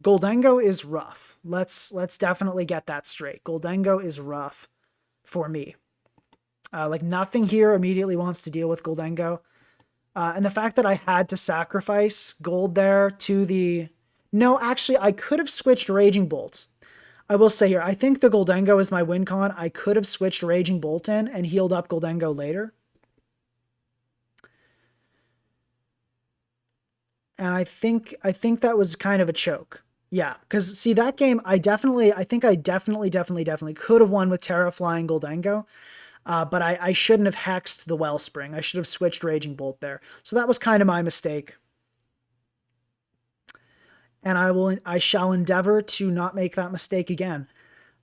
Goldengo is rough. Let's definitely get that straight. Goldengo is rough for me. Like nothing here immediately wants to deal with Goldengo. And the fact that I had to sacrifice gold there to the... No, actually, I could have switched Raging Bolt. I will say here, I think the Goldengo is my win con. I could have switched Raging Bolt in and healed up Goldengo later. And I think that was kind of a choke. Yeah, because see that game, I think I definitely could have won with Terra Flying Goldengo. But I shouldn't have hexed the Wellspring. I should have switched Raging Bolt there. So that was kind of my mistake. And I shall endeavor to not make that mistake again.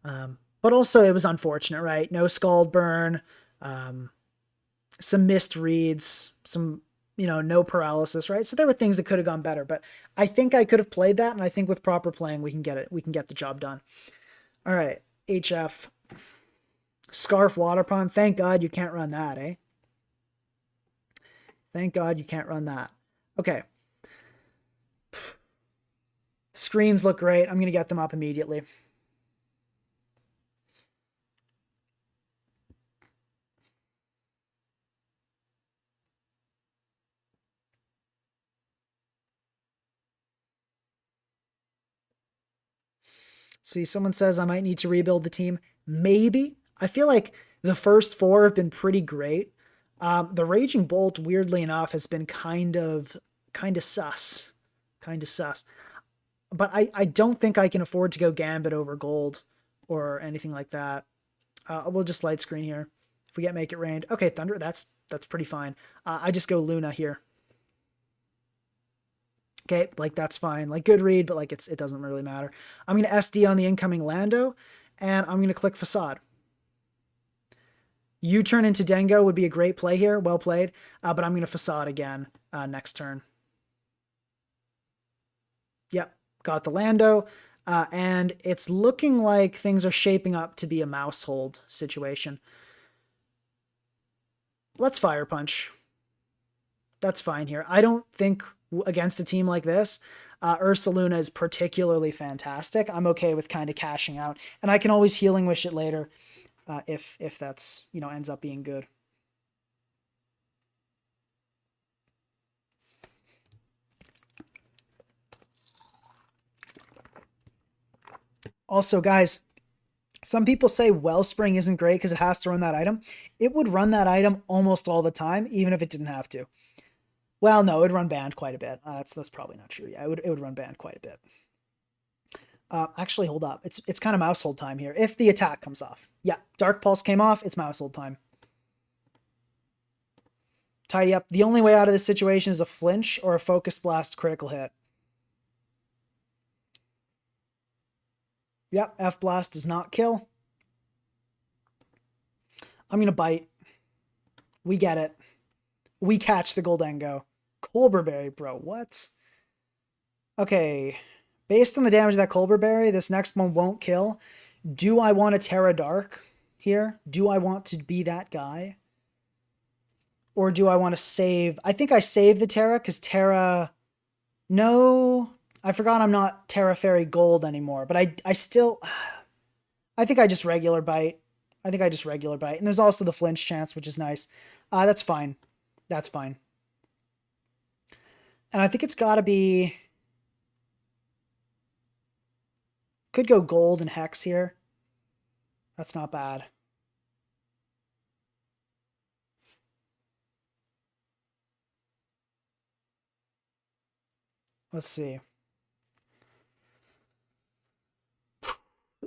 But also it was unfortunate, right? No Scald Burn, some missed reads, some, no paralysis, right? So there were things that could have gone better, but I think I could have played that, and I think with proper playing, we can get it. We can get the job done. All right, HF. Scarf Water Pond. Thank God you can't run that, eh? Thank God you can't run that. Okay. Screens look great. I'm going to get them up immediately. See, someone says I might need to rebuild the team. Maybe. I feel like the first four have been pretty great. The Raging Bolt, weirdly enough, has been kind of sus. Kind of sus. But I don't think I can afford to go Gambit over gold or anything like that. We'll just light screen here. If we get Make It Rain. Okay, Thunder, that's pretty fine. I just go Luna here. Okay, like that's fine. Like good read, but like it doesn't really matter. I'm going to SD on the incoming Lando, and I'm going to click Facade. U-turn into Dengo would be a great play here. Well played. But I'm going to Facade again next turn. Yep, got the Lando. And it's looking like things are shaping up to be a Maushold situation. Let's Fire Punch. That's fine here. I don't think against a team like this, Ursaluna is particularly fantastic. I'm okay with kind of cashing out. And I can always Healing Wish it later if that's, ends up being good. Also, guys, some people say Wellspring isn't great because it has to run that item. It would run that item almost all the time, even if it didn't have to. Well, no, it would run banned quite a bit. That's probably not true. Yeah, it would run banned quite a bit. Actually, hold up. It's kind of Maushold time here. If the attack comes off. Yeah, Dark Pulse came off. It's Maushold time. Tidy up. The only way out of this situation is a flinch or a Focus Blast critical hit. Yep, F-Blast does not kill. I'm going to bite. We get it. We catch the Goldengo. Colbur Berry, bro. What? Okay. Based on the damage of that Colbur Berry, this next one won't kill. Do I want a Terra Dark here? Do I want to be that guy? Or do I want to save? I think I save the Terra because Terra... No... I forgot I'm not Terra Fairy Gold anymore, but I still... I think I just regular bite. And there's also the flinch chance, which is nice. That's fine. That's fine. And I think it's got to be... Could go Gold and Hex here. That's not bad. Let's see.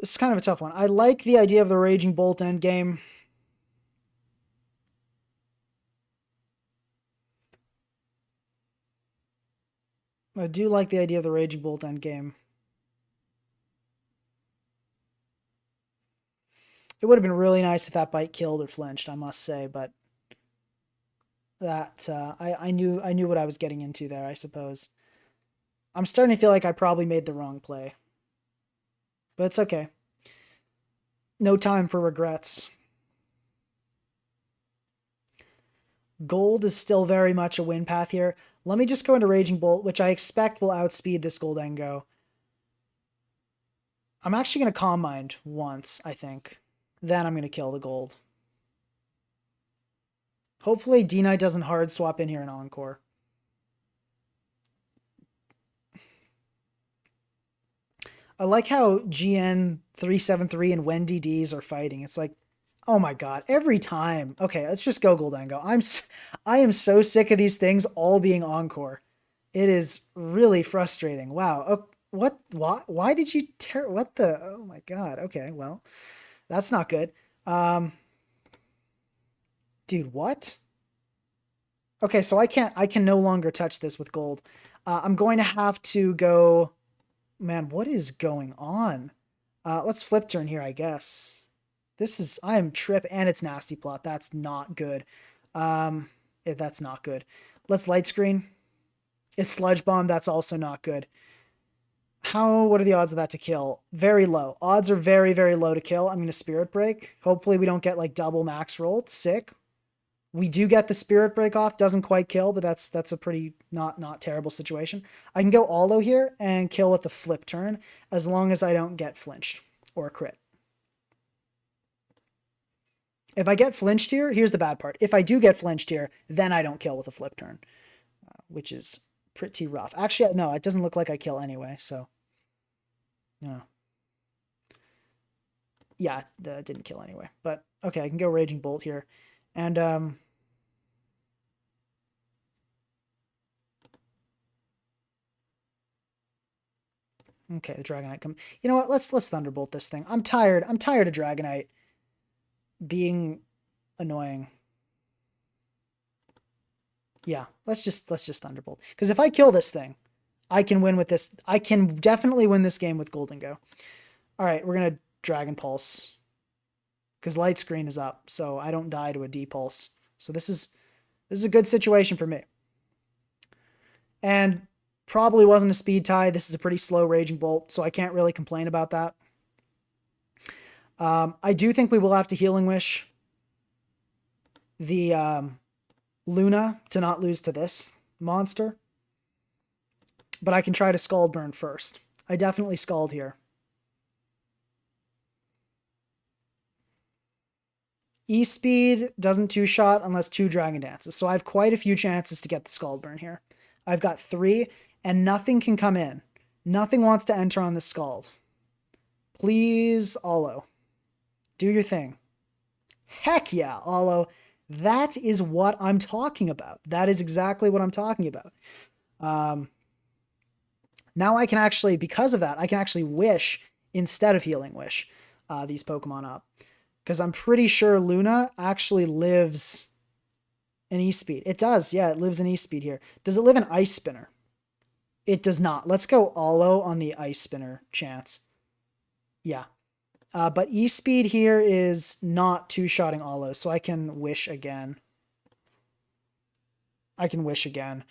This is kind of a tough one. I like the idea of the Raging Bolt endgame. I do like the idea of the Raging Bolt endgame. It would have been really nice if that bite killed or flinched, I must say, but that I knew what I was getting into there, I suppose. I'm starting to feel like I probably made the wrong play. But it's okay. No time for regrets. Gold is still very much a win path here. Let me just go into Raging Bolt, which I expect will outspeed this Goldengo. I'm actually going to Calm Mind once, I think. Then I'm going to kill the gold. Hopefully D-Knight doesn't hard swap in here in Encore. I like how GN373 and Wendy D's are fighting. It's like, oh my god, every time. Okay, let's just go Goldengo. I am so sick of these things all being Encore. It is really frustrating. Wow. Oh, what? Why did you tear? What the? Oh my god. Okay, well, that's not good. Dude, what? Okay, so I can no longer touch this with gold. I'm going to have to go. Man, what is going on? Let's flip turn here, I guess. I am trip, and it's Nasty Plot. That's not good. That's not good. Let's Light Screen. It's Sludge Bomb. That's also not good. What are the odds of that to kill? Very low. Odds are very, very low to kill. I'm going to Spirit Break. Hopefully we don't get like double max roll. It's sick. We do get the Spirit Break off. Doesn't quite kill, but that's a pretty not terrible situation. I can go Allo here and kill with the flip turn as long as I don't get flinched or a crit. If I get flinched here, here's the bad part. If I do get flinched here, then I don't kill with a flip turn, which is pretty rough. Actually, no, it doesn't look like I kill anyway, so no. Yeah, that didn't kill anyway. But okay, I can go Raging Bolt here. And okay, the Dragonite come. You know what? Let's Thunderbolt this thing. I'm tired of Dragonite being annoying. Yeah, let's just Thunderbolt. Because if I kill this thing, I can win with this. I can definitely win this game with Golden Go. All right, we're gonna Dragon Pulse because Light Screen is up, so I don't die to a D Pulse. So this is a good situation for me. And probably wasn't a speed tie. This is a pretty slow Raging Bolt, so I can't really complain about that. I do think we will have to Healing Wish the Luna to not lose to this monster. But I can try to Scald Burn first. I definitely Scald here. E-Speed doesn't two-shot unless 2 Dragon Dances, so I have quite a few chances to get the Scald Burn here. I've got 3, and nothing can come in. Nothing wants to enter on the Scald. Please, Alo. Do your thing. Heck yeah, Alo. That is what I'm talking about. That is exactly what I'm talking about. Now I can actually, because of that, I can actually Wish instead of Healing Wish these Pokemon up. Because I'm pretty sure Luna actually lives in E-Speed. It does, yeah, it lives in E-Speed here. Does it live in Ice Spinner? It does not. Let's go Alo on the Ice Spinner chance. Yeah. But E-Speed here is not two-shotting Alo, so I can Wish again. I can Wish again.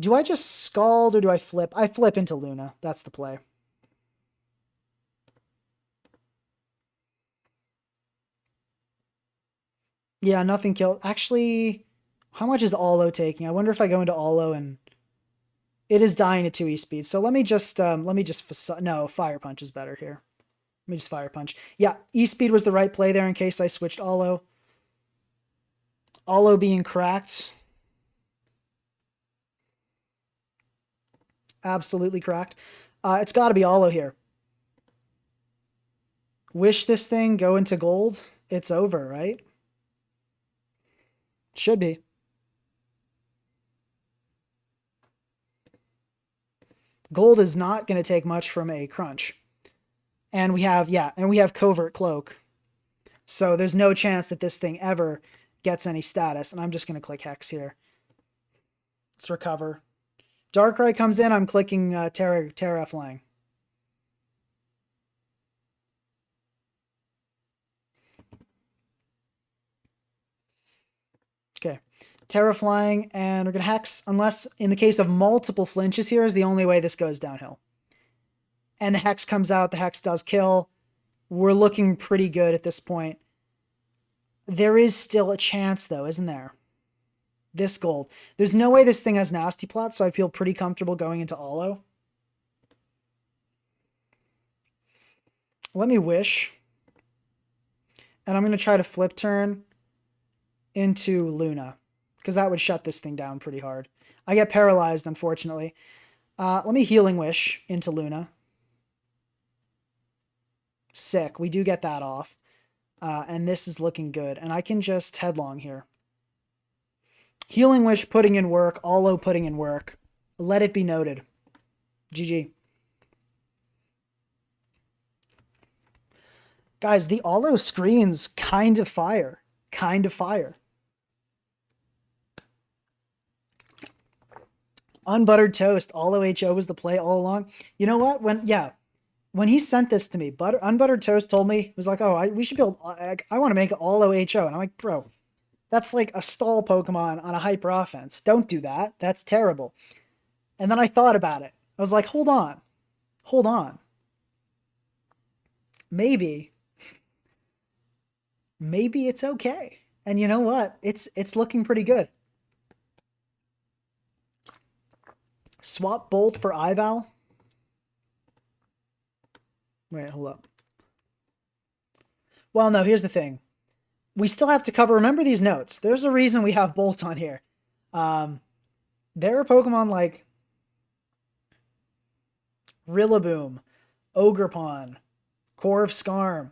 Do I just Scald or do I flip? I flip into Luna. That's the play. Yeah, nothing killed. Actually, how much is Alo taking? I wonder if I go into Alo and it is dying at 2 E-Speed. So let me just no, Fire Punch is better here. Let me just Fire Punch. Yeah, E-Speed was the right play there in case I switched Alo. Alo being cracked. Absolutely cracked. It's got to be Alo here. Wish this thing, go into gold. It's over, right? Should be. Gold is not going to take much from a crunch. And we have, yeah, and we have Covert Cloak. So there's no chance that this thing ever gets any status. And I'm just going to click Hex here. Let's recover. Darkrai comes in, I'm clicking Terra Flying. Okay, Terra Flying, and we're going to Hex, unless in the case of multiple flinches here is the only way this goes downhill. And the Hex comes out, the Hex does kill. We're looking pretty good at this point. There is still a chance though, isn't there? This gold. There's no way this thing has Nasty Plot, so I feel pretty comfortable going into Alo. Let me Wish. And I'm going to try to Flip Turn into Luna, because that would shut this thing down pretty hard. I get paralyzed, unfortunately. Let me Healing Wish into Luna. Sick. We do get that off. And this is looking good. And I can just Headlong here. Healing Wish putting in work. Alo putting in work. Let it be noted. GG. Guys, the Alo screens kind of fire. Kind of fire. Unbuttered Toast. Alo HO was the play all along. You know what? When he sent this to me, Unbuttered Toast told me, he was like, oh, we should build, I want to make Alo HO. And I'm like, bro, that's like a stall Pokemon on a hyper offense. Don't do that. That's terrible. And then I thought about it. I was like, hold on. Maybe it's okay. And you know what? It's looking pretty good. Swap Bolt for Ival. Wait, hold up. Well, no, here's the thing. We still have to cover, remember these notes. There's a reason we have Bolt on here. There are Pokemon like Rillaboom, Ogerpon, Corvscarm.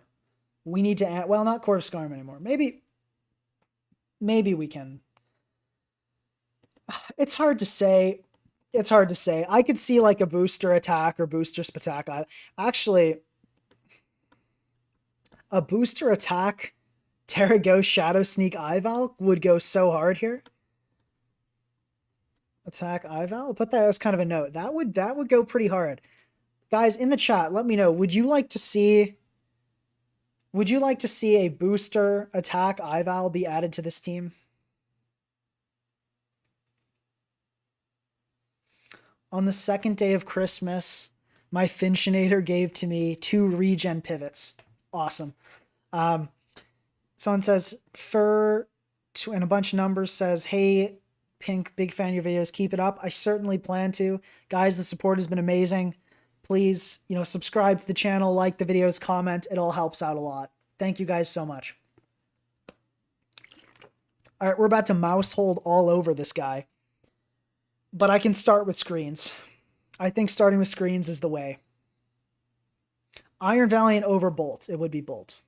We need to add, well, not Corvscarm anymore. Maybe we can. It's hard to say. I could see like a Booster Attack or Booster Spatak. Actually, a Booster Attack Terra Go Shadow Sneak Ival would go so hard here. Attack Ival. I'll put that as kind of a note. That would go pretty hard. Guys in the chat, let me know. Would you like to see a booster attack Ival be added to this team? On the second day of Christmas, my Finchinator gave to me 2 regen pivots. Awesome. Someone says, and a bunch of numbers says, hey, Pink, big fan of your videos. Keep it up. I certainly plan to. Guys, the support has been amazing. Please, subscribe to the channel, like the videos, comment. It all helps out a lot. Thank you guys so much. All right, we're about to Maushold all over this guy. But I can start with screens. I think starting with screens is the way. Iron Valiant over Bolt. It would be Bolt.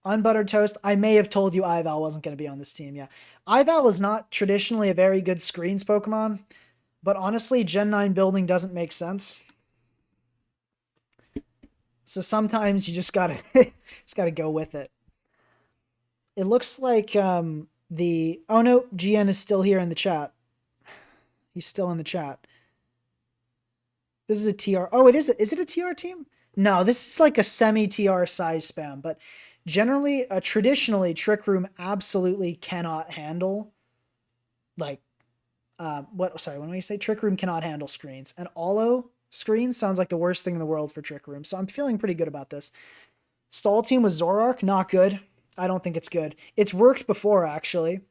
Unbuttered Toast. I may have told you Ival wasn't going to be on this team. Yeah. Ival is not traditionally a very good screens Pokemon. But honestly, Gen 9 building doesn't make sense. So sometimes you just gotta go with it. It looks like oh no, GN is still here in the chat. He's still in the chat. This is a TR. Oh, it is. Is it a TR team? No, this is like a semi-TR size spam. But generally, traditionally, Trick Room absolutely cannot handle like when we say Trick Room cannot handle screens, and Alo screens sounds like the worst thing in the world for Trick Room. So I'm feeling pretty good about this. Stall team with Zoroark, not good. I don't think it's good. It's worked before, actually.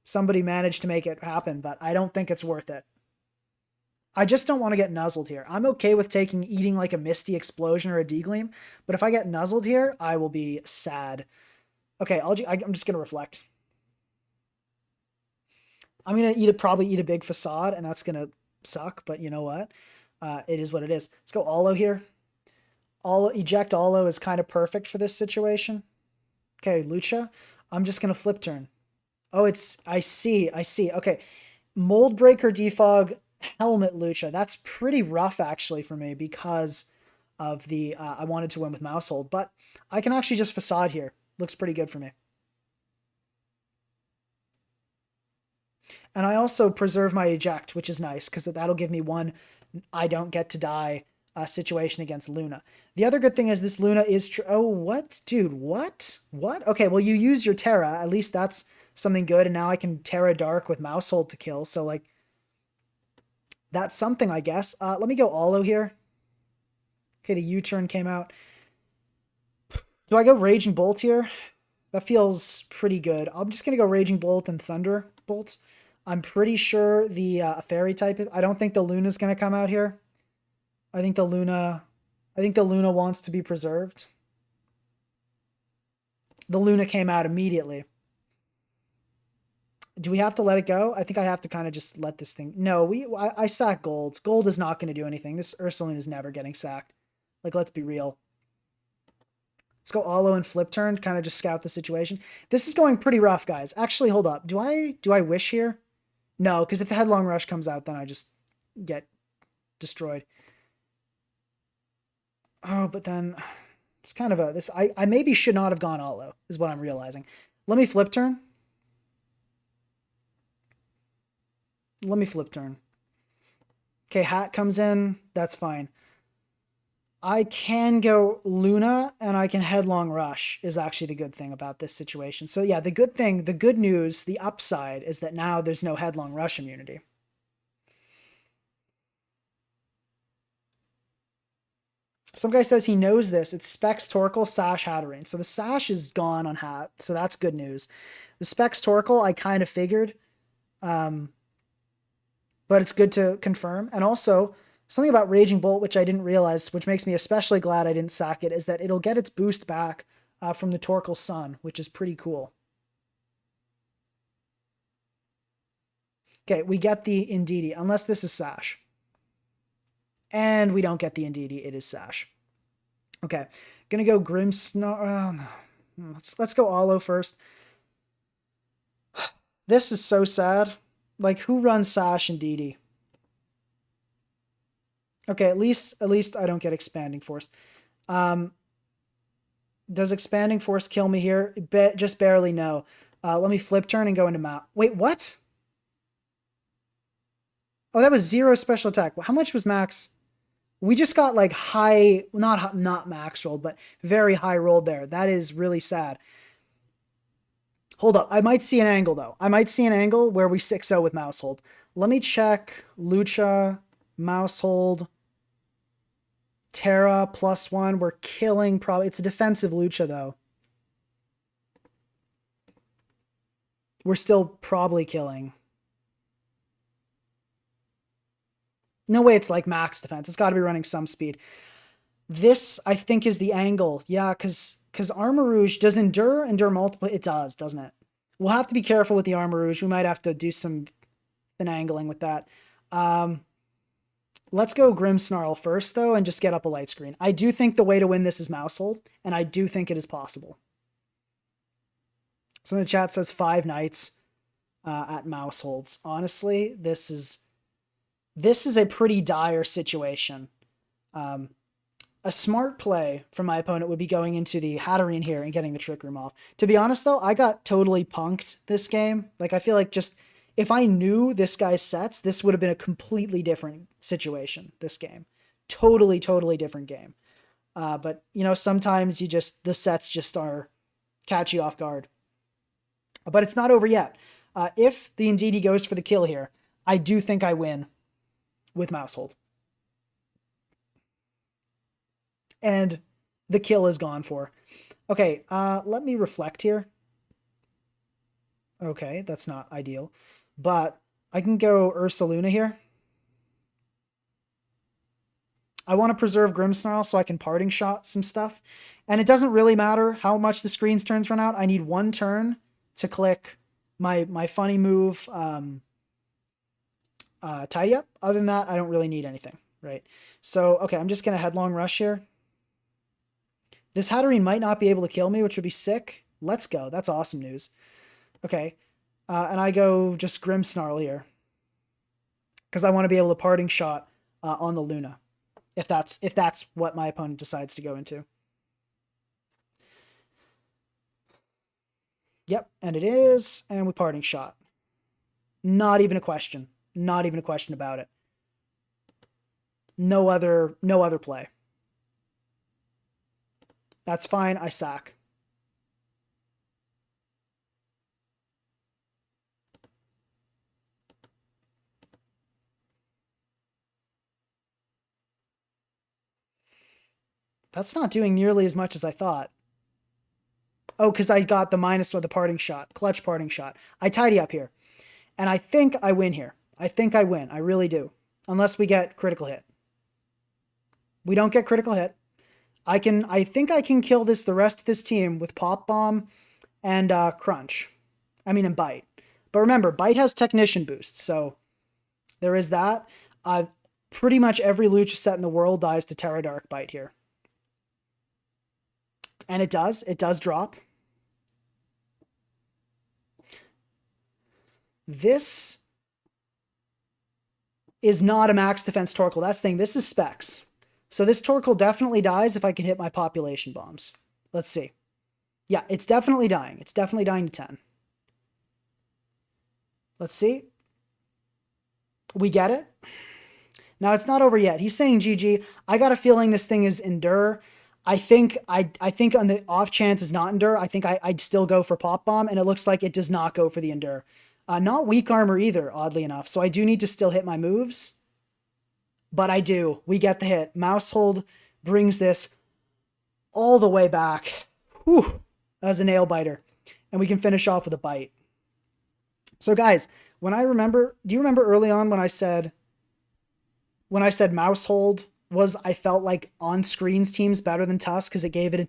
Somebody managed to make it happen, but I don't think it's worth it. I just don't want to get nuzzled here. I'm okay with eating like a Misty Explosion or a D-Gleam, but if I get nuzzled here, I will be sad. Okay, I'm just going to reflect. I'm going to probably eat a big Facade, and that's going to suck, but you know what? It is what it is. Let's go Alo here. Eject Alo is kind of perfect for this situation. Okay, Lucha. I'm just going to flip turn. Oh, I see. Okay. Mold Breaker Defog Helmet Lucha. That's pretty rough actually for me because of the, I wanted to win with Maushold, but I can actually just Facade here. Looks pretty good for me. And I also preserve my Eject, which is nice because that'll give me one I don't get to die situation against Luna. The other good thing is this Luna is oh, what? Dude, what? Okay, well, you use your Terra. At least that's something good. And now I can Terra Dark with Maushold to kill. So, like, that's something, I guess. Let me go Alo here. Okay, the U-turn came out. Do I go Raging Bolt here? That feels pretty good. I'm just going to go Raging Bolt and Thunderbolt. I'm pretty sure the Fairy type. I don't think the Luna's going to come out here. I think the Luna wants to be preserved. The Luna came out immediately. Do we have to let it go? I think I have to kind of just let this thing. No, I sack Gold. Gold is not going to do anything. This Ursaline is never getting sacked. Like, let's be real. Let's go Alo and flip turn, kind of just scout the situation. This is going pretty rough, guys. Actually, hold up. Do I wish here? No, because if the Headlong Rush comes out, then I just get destroyed. Oh, but then it's kind of I maybe should not have gone Alo, is what I'm realizing. Let me flip turn. Okay, Hat comes in. That's fine. I can go Luna and I can Headlong Rush is actually the good thing about this situation. So yeah, the good news, the upside is that now there's no Headlong Rush immunity. Some guy says he knows this. It's Specs, Torkoal, Sash, Hatterene. So the Sash is gone on Hat, so that's good news. The Specs, Torkoal, I kind of figured. But it's good to confirm. And also, something about Raging Bolt, which I didn't realize, which makes me especially glad I didn't sack it, is that it'll get its boost back from the Torkoal Sun, which is pretty cool. Okay, we get the Indeedee, unless this is Sash. And we don't get the Indeedee, it is Sash. Okay, gonna go Grimmsnarl. No. Let's go Alo first. This is so sad. Like, who runs Sash and Indeedee? Okay, at least I don't get Expanding Force. Does expanding force kill me here? Just barely, no. Let me flip turn and go into mount. Wait, what? Oh, that was 0 special attack. How much was max? We just got like high, not max rolled, but very high rolled there. That is really sad. Hold up. I might see an angle, though. I might see an angle where we 6-0 with Maushold. Let me check Lucha, Maushold, Terra, +1. We're killing probably. It's a defensive Lucha, though. We're still probably killing. No way it's like max defense. It's got to be running some speed. This, I think, is the angle. Yeah, because Armor Rouge, does endure multiple? It does, doesn't it? We'll have to be careful with the Armor Rouge. We might have to do some finagling with that. Let's go Grimmsnarl first, though, and just get up a light screen. I do think the way to win this is Maushold, and I do think it is possible. Someone in the chat says 5 knights at Mausholds. Honestly, this is a pretty dire situation. A smart play from my opponent would be going into the Hatterene here and getting the Trick Room off. To be honest, though, I got totally punked this game. Like, I feel like just if I knew this guy's sets, this would have been a completely different situation, this game. Totally, totally different game. But, you know, sometimes the sets just catch you off guard. But it's not over yet. If the Indeedee goes for the kill here, I do think I win with Maushold. And the kill is gone for. Okay, let me reflect here. Okay, that's not ideal. But I can go Ursaluna here. I want to preserve Grimmsnarl so I can parting shot some stuff. And it doesn't really matter how much the screen's turns run out. I need 1 turn to click my funny move, Tidy Up. Other than that, I don't really need anything, right? So, okay, I'm just going to Headlong Rush here. This Hatterene might not be able to kill me, which would be sick. Let's go. That's awesome news. Okay. And I go just Grimmsnarl here. Because I want to be able to parting shot on the Luna. If that's what my opponent decides to go into. Yep, and it is. And we parting shot. Not even a question. Not even a question about it. No other play. That's fine, I sack. That's not doing nearly as much as I thought. Oh, because I got the minus with the parting shot. Clutch parting shot. I tidy up here. And I think I win here. I think I win. I really do. Unless we get critical hit. We don't get critical hit. I think I can kill the rest of this team with Pop Bomb and Crunch. And Bite. But remember, Bite has Technician boost, so there is that. Pretty much every Lucha set in the world dies to Terra Dark Bite here. And it does drop. This is not a max defense Torkoal. That's the thing. This is specs. So this Torkoal definitely dies if I can hit my population bombs. Let's see. Yeah, it's definitely dying. It's definitely dying to 10. Let's see. We get it. Now, it's not over yet. He's saying GG. I got a feeling this thing is Endure. I think on the off chance it's not Endure, I think I'd still go for Pop Bomb, and it looks like it does not go for the Endure. Not Weak Armor either, oddly enough. So I do need to still hit my moves. But I do. We get the hit. Maushold brings this all the way back. Whew. That was a nail biter. And we can finish off with a bite. So guys, do you remember early on when I said Maushold I felt like on screens teams better than Tusk because it gave it a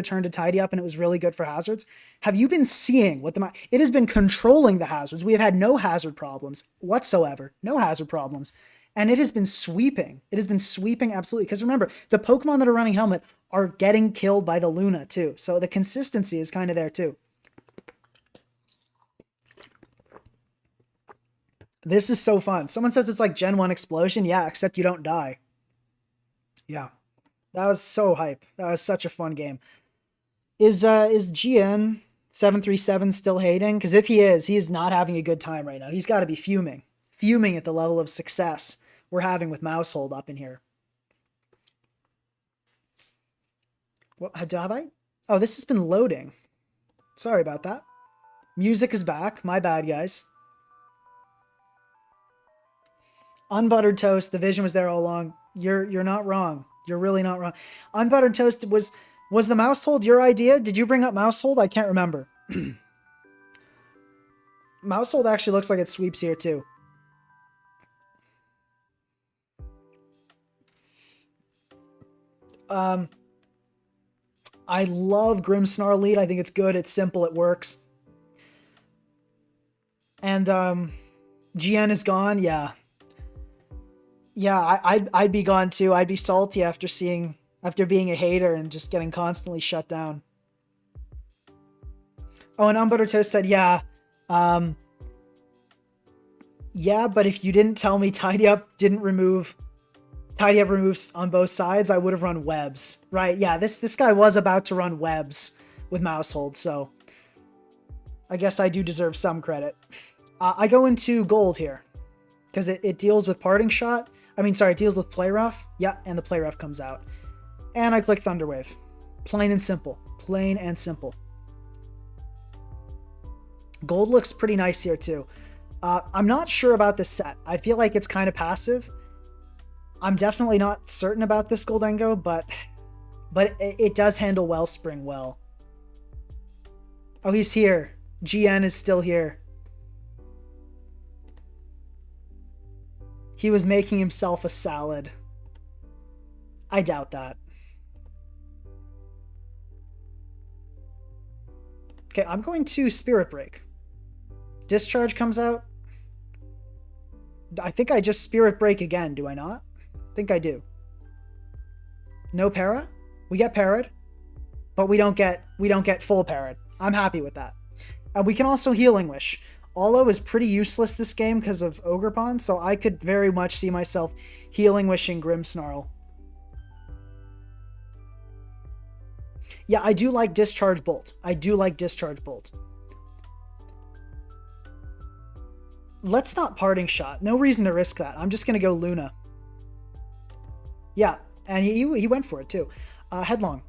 turn to tidy up and it was really good for hazards. Have you been seeing it has been controlling the hazards? We have had no hazard problems whatsoever. No hazard problems. And it has been sweeping. It has been sweeping absolutely. Because remember, the Pokemon that are running Helmet are getting killed by the Luna too. So the consistency is kind of there too. This is so fun. Someone says it's like Gen 1 Explosion. Yeah, except you don't die. Yeah. That was so hype. That was such a fun game. Is GN 737 still hating? Because if he is not having a good time right now. He's got to be fuming at the level of success we're having with Maushold up in here. What have I? Oh, this has been loading. Sorry about that. Music is back. My bad, guys. Unbuttered toast. The vision was there all along. You're not wrong. You're really not wrong. Unbuttered toast was the Maushold your idea? Did you bring up Maushold? I can't remember. Maushold actually looks like it sweeps here too. I love Grimmsnarl lead. I think it's good. It's simple. It works. And GN is gone. Yeah. Yeah, I'd be gone too. I'd be salty after being a hater and just getting constantly shut down. Oh, and Unbuttered Toast said, yeah. Yeah, but if you didn't tell me Tidy Up removes on both sides, I would have run webs. Right, yeah, this guy was about to run webs with Maushold, so I guess I do deserve some credit. I go into gold here, because it deals with Parting Shot. It deals with Play Rough. Yeah, and the Play Rough comes out. And I click Thunderwave. Plain and simple. Plain and simple. Gold looks pretty nice here too. I'm not sure about this set. I feel like it's kind of passive. I'm definitely not certain about this Goldengo, but it does handle Wellspring well. Oh, he's here. GN is still here. He was making himself a salad. I doubt that. Okay, I'm going to Spirit Break. Discharge comes out. I think I just Spirit Break again, do I not? I think I do. No para? We get parried, but we don't get full parried. I'm happy with that. We can also Healing Wish. Alo is pretty useless this game because of Ogerpon, so I could very much see myself Healing Wishing Grimmsnarl. Yeah, I do like Discharge Bolt. Let's not Parting Shot. No reason to risk that. I'm just going to go Luna. Yeah, and he went for it too. Headlong.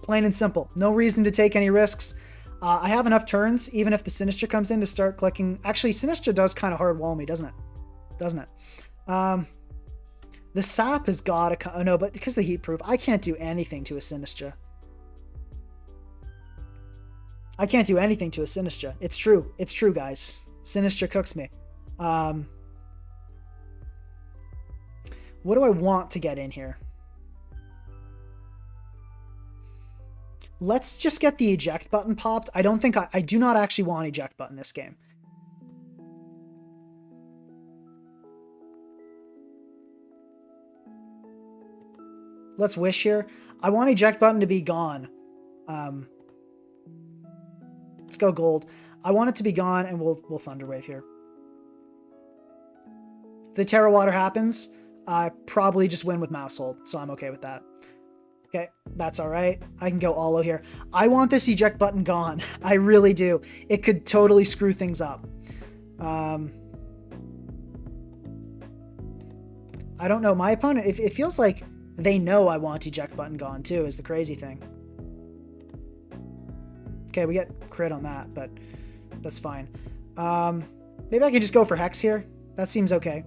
Plain and simple. No reason to take any risks. I have enough turns, even if the Sinistra comes in, to start clicking. Actually, Sinistra does kind of hard wall me, doesn't it? The Sap has got to... Oh, no, but because of the Heat Proof, I can't do anything to a Sinistra. It's true. It's true, guys. Sinistra cooks me. What do I want to get in here? Let's just get the eject button popped. I do not actually want eject button this game. Let's wish here. I want eject button to be gone. Let's go gold. I want it to be gone, and we'll Thunderwave here. If the Terra Water happens, I probably just win with Maushold, so I'm okay with that. Okay, that's all right. I can go Alo here. I want this eject button gone. I really do. It could totally screw things up. I don't know. My opponent, it feels like they know I want eject button gone too, is the crazy thing. Okay, we get crit on that, but that's fine. Maybe I can just go for Hex here. That seems okay.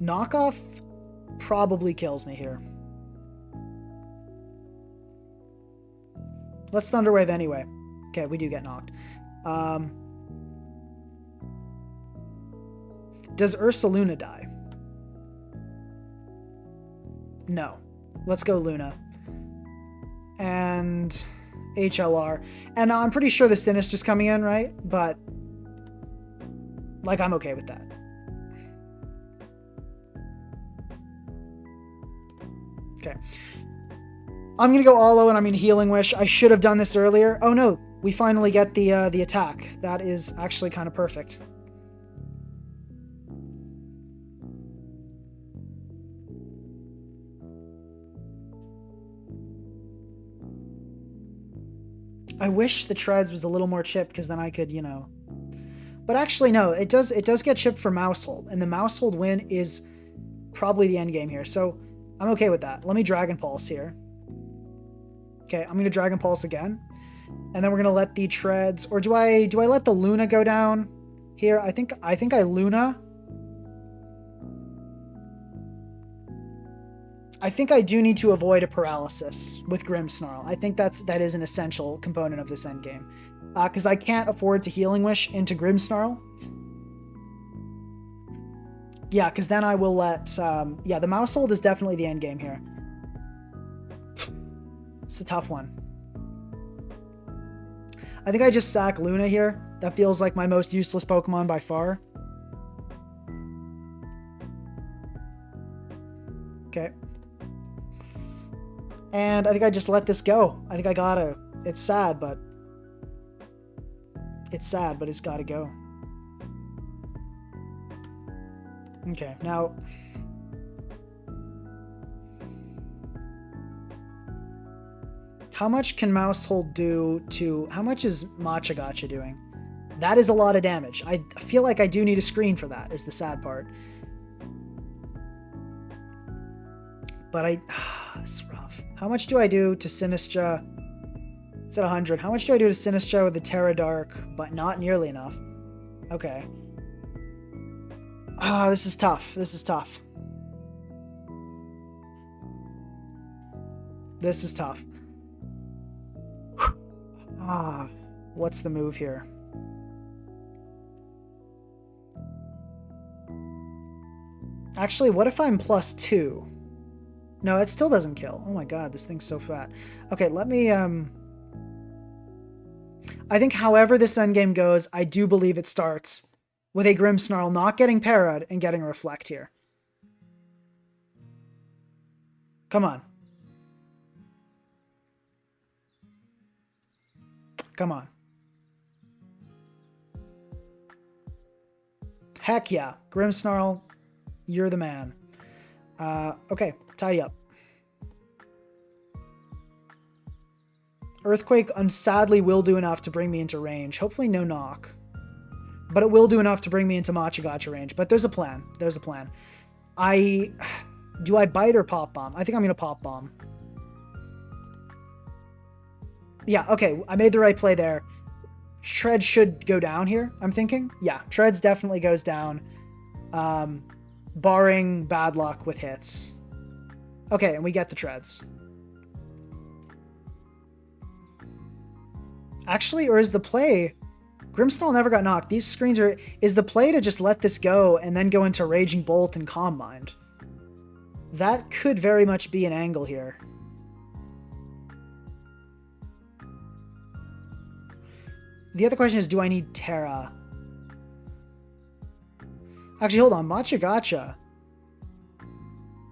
Knockoff probably kills me here. Let's Thunderwave anyway. Okay, we do get knocked. Does Ursaluna die? No. Let's go Luna. And HLR. And I'm pretty sure the Sinistra's coming in, right? But, like, I'm okay with that. Okay. I'm going to go Alo, and I'm going to Healing Wish. I should have done this earlier. Oh, no. We finally get the attack. That is actually kind of perfect. I wish the treads was a little more chipped, because then I could, you know. But actually, no, it does get chipped for Maushold, and the Maushold win is probably the end game here. So I'm okay with that. Let me Dragon Pulse here. Okay, I'm gonna Dragon Pulse again, and then we're gonna let the treads, or do I let the Luna go down here? I think I Luna. I think I do need to avoid a paralysis with Grimmsnarl. I think that is an essential component of this endgame. Because I can't afford to Healing Wish into Grimmsnarl. Yeah, because then I will let... yeah, the Maushold is definitely the endgame here. It's a tough one. I think I just sack Luna here. That feels like my most useless Pokemon by far. Okay. And I think I just let this go. I think I gotta. It's sad, but... it's gotta go. Okay, now... how much can Maushold do to... how much is Machagacha doing? That is a lot of damage. I feel like I do need a screen for that, is the sad part. But it's rough. How much do I do to Sinistcha? It's at 100. How much do I do to Sinistcha with the Terra Dark? But not nearly enough. Okay. Ah, this is tough. This is tough. This is tough. Ah, what's the move here? Actually, what if I'm +2? No, it still doesn't kill. Oh my god, this thing's so fat. Okay, let me, I think however this endgame goes, I do believe it starts with a Grimmsnarl not getting parried and getting a Reflect here. Come on. Come on. Heck yeah. Grimmsnarl, you're the man. Okay, tidy up. Earthquake sadly will do enough to bring me into range. Hopefully no knock. But it will do enough to bring me into Machagacha range. But there's a plan. There's a plan. Do I bite or Pop Bomb? I think I'm going to Pop Bomb. Yeah, okay. I made the right play there. Tread should go down here, I'm thinking. Yeah, Treads definitely goes down. Barring bad luck with hits. Okay, and we get the Treads. Actually, or is the play... Grimmsnarl never got knocked. These screens are... is the play to just let this go and then go into Raging Bolt and Calm Mind? That could very much be an angle here. The other question is, do I need Terra? Actually, hold on. Machagacha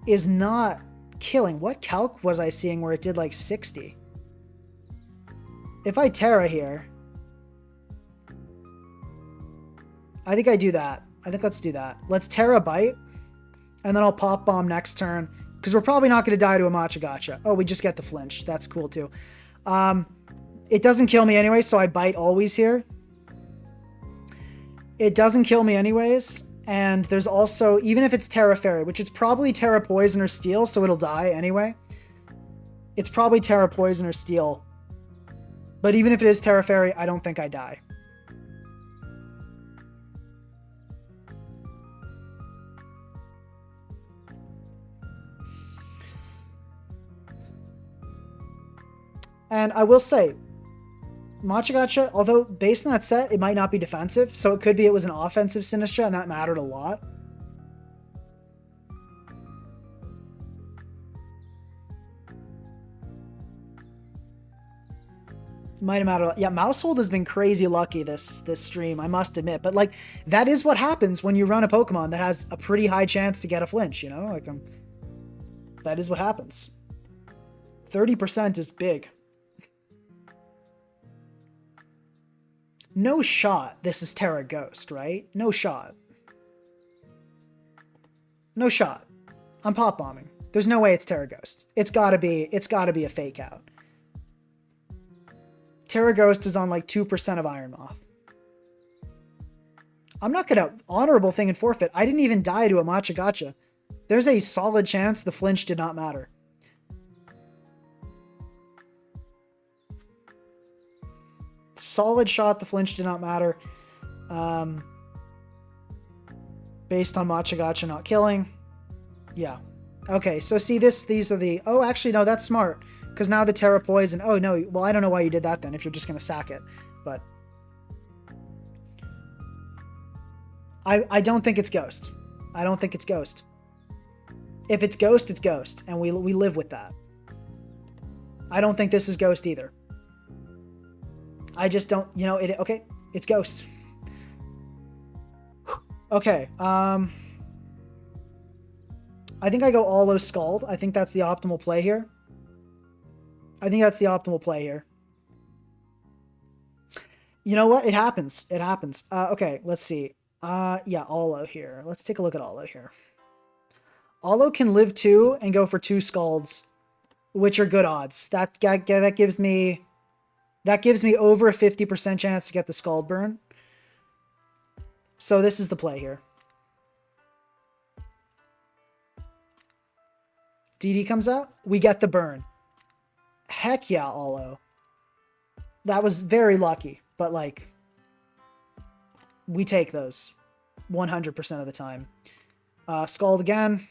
is not killing. What calc was I seeing where it did like 60? If I Terra here... I think I do that. I think let's do that. Let's Terra Bite, and then I'll Pop Bomb next turn, because we're probably not going to die to a Machagacha. Oh, we just get the flinch. That's cool, too. It doesn't kill me anyway, so I Bite always here. It doesn't kill me anyways, and there's also, even if it's Terra Fairy, which it's probably Terra Poison or Steel, so it'll die anyway. It's probably Terra Poison or Steel. But even if it is Terra Fairy, I don't think I die. And I will say, Machagacha, although based on that set, it might not be defensive, so it could be it was an offensive Sinistcha, and that mattered a lot. Might have mattered a lot. Yeah, Maushold has been crazy lucky this stream, I must admit. But, like, that is what happens when you run a Pokemon that has a pretty high chance to get a flinch, you know? Like, that is what happens. 30% is big. No shot this is Terra Ghost, right? No shot. No shot. I'm Pop Bombing. There's no way it's Terra Ghost. It's gotta be a fake out. Terra Ghost is on like 2% of Iron Moth. I'm not gonna honorable thing and forfeit. I didn't even die to a Matcha Gotcha. There's a solid chance the flinch did not matter. Solid shot, the flinch did not matter. Based on Matcha Gotcha not killing. Yeah. Okay, so see these are the... Oh, actually, no, that's smart. Because now the Terra Poison... Oh, no, well, I don't know why you did that then, if you're just going to sack it. But... I don't think it's Ghost. I don't think it's Ghost. If it's Ghost, it's Ghost. And we live with that. I don't think this is Ghost either. I just don't... You know, okay, it's Ghost. Okay, I think I go Alo Scald. I think that's the optimal play here. You know what? It happens. It happens. Okay, let's see. Yeah, Alo here. Let's take a look at Alo here. Alo can live 2 and go for 2 Scalds, which are good odds. That gives me over a 50% chance to get the Scald burn. So this is the play here. DD comes out. We get the burn. Heck yeah, Alo. That was very lucky, but like, we take those 100% of the time. Scald again.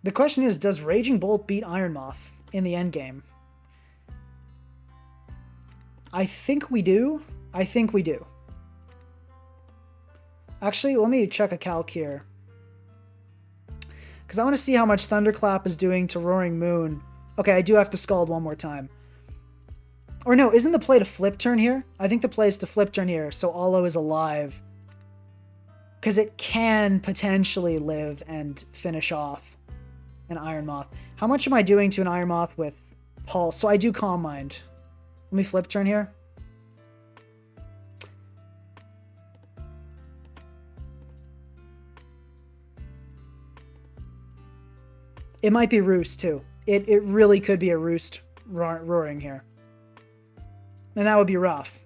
The question is, does Raging Bolt beat Iron Moth in the endgame? I think we do. Actually, let me check a calc here. Because I want to see how much Thunderclap is doing to Roaring Moon. Okay, I do have to Scald one more time. Or no, isn't the play to flip turn here? I think the play is to flip turn here, so Alo is alive. Because it can potentially live and finish off an Iron Moth. How much am I doing to an Iron Moth with Pulse? So I do Calm Mind. Let me flip turn here. It might be Roost too. It really could be a Roost roaring here. And that would be rough.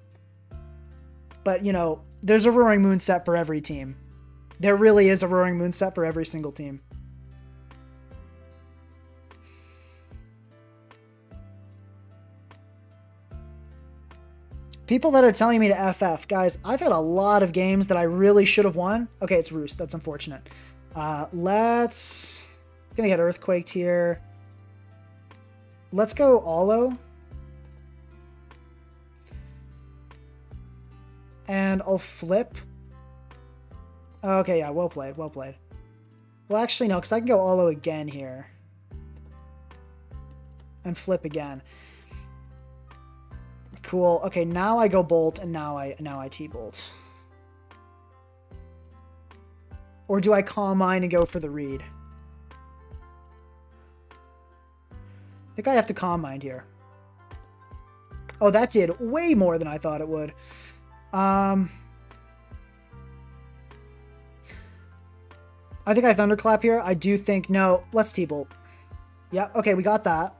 But, you know, there's a Roaring Moon set for every team. There really is a Roaring Moon set for every single team. People that are telling me to FF, guys, I've had a lot of games that I really should have won. Okay, it's Roost. That's unfortunate. Let's... Gonna get Earthquaked here. Let's go Alo. And I'll flip. Okay, yeah, well played, well played. Well, actually, no, because I can go Alo again here. And flip again. Cool. Okay, now I go Bolt, and now I T-Bolt. Or do I Calm Mind and go for the read? I think I have to Calm Mind here. Oh, that did way more than I thought it would. I think I Thunderclap here. I do think... No, let's T-Bolt. Yeah, okay, we got that.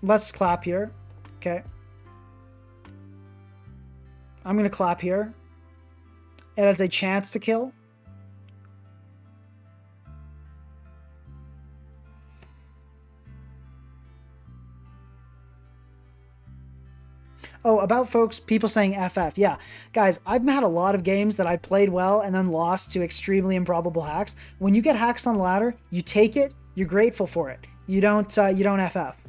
Let's clap here. Okay. I'm going to clap here. It has a chance to kill. Oh, about folks, people saying FF. Yeah, guys, I've had a lot of games that I played well and then lost to extremely improbable hacks. When you get hacks on the ladder, you take it, you're grateful for it. You don't FF.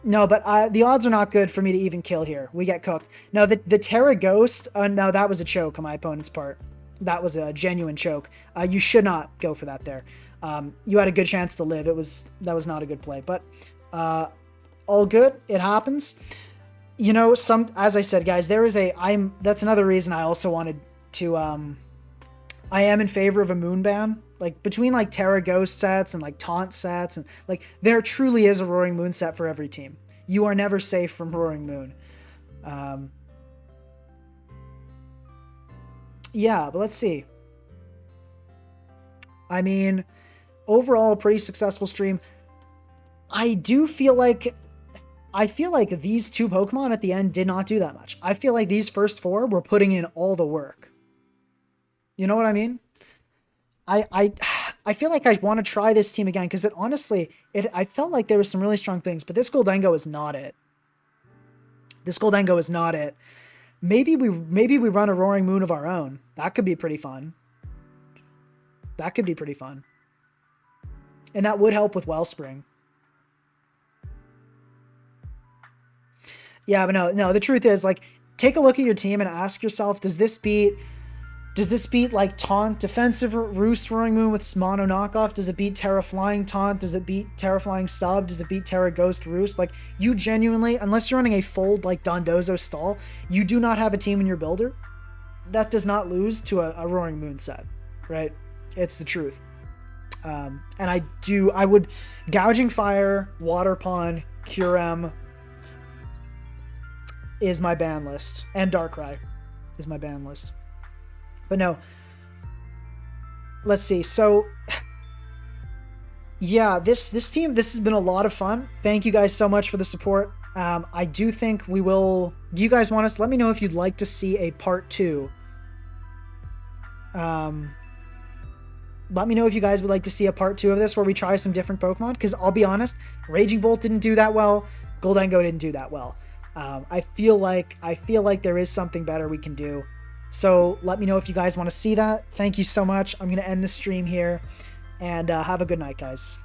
No, but the odds are not good for me to even kill here. We get cooked. No, the Terra Ghost, no, that was a choke on my opponent's part. That was a genuine choke. You should not go for that there. You had a good chance to live. That was not a good play, but all good. It happens. You know, as I said, guys, that's another reason I also wanted to I am in favor of a moon ban. Like between like Terra Ghost sets and like taunt sets, and like there truly is a Roaring Moon set for every team. You are never safe from Roaring Moon. Yeah, but let's see. I mean, overall, pretty successful stream. I feel like these two Pokemon at the end did not do that much. I feel like these first four were putting in all the work. You know what I mean? I feel like I want to try this team again because I felt like there was some really strong things, but this Goldengo is not it. This Goldengo is not it. Maybe we run a Roaring Moon of our own. That could be pretty fun. That could be pretty fun. And that would help with Wellspring. Yeah, but no, the truth is, like, take a look at your team and ask yourself, does this beat like Taunt Defensive Roost Roaring Moon with Mono Knockoff? Does it beat Terra Flying Taunt? Does it beat Terra Flying Sub? Does it beat Terra Ghost Roost? Like, you genuinely, unless you're running a fold like Dondozo Stall, you do not have a team in your builder that does not lose to a Roaring Moon set, right? It's the truth. And I would Gouging Fire, Water Pond, Curem is my ban list, and Darkrai is my ban list. But no, let's see. So yeah, this team, this has been a lot of fun. Thank you guys so much for the support. I do think we will. Do you guys want us? Let me know if you'd like to see a part 2. Let me know if you guys would like to see a part 2 of this where we try some different Pokemon. Because I'll be honest, Raging Bolt didn't do that well. Goldengo didn't do that well. I feel like there is something better we can do. So let me know if you guys want to see that. Thank you so much. I'm going to end the stream here, and have a good night, guys.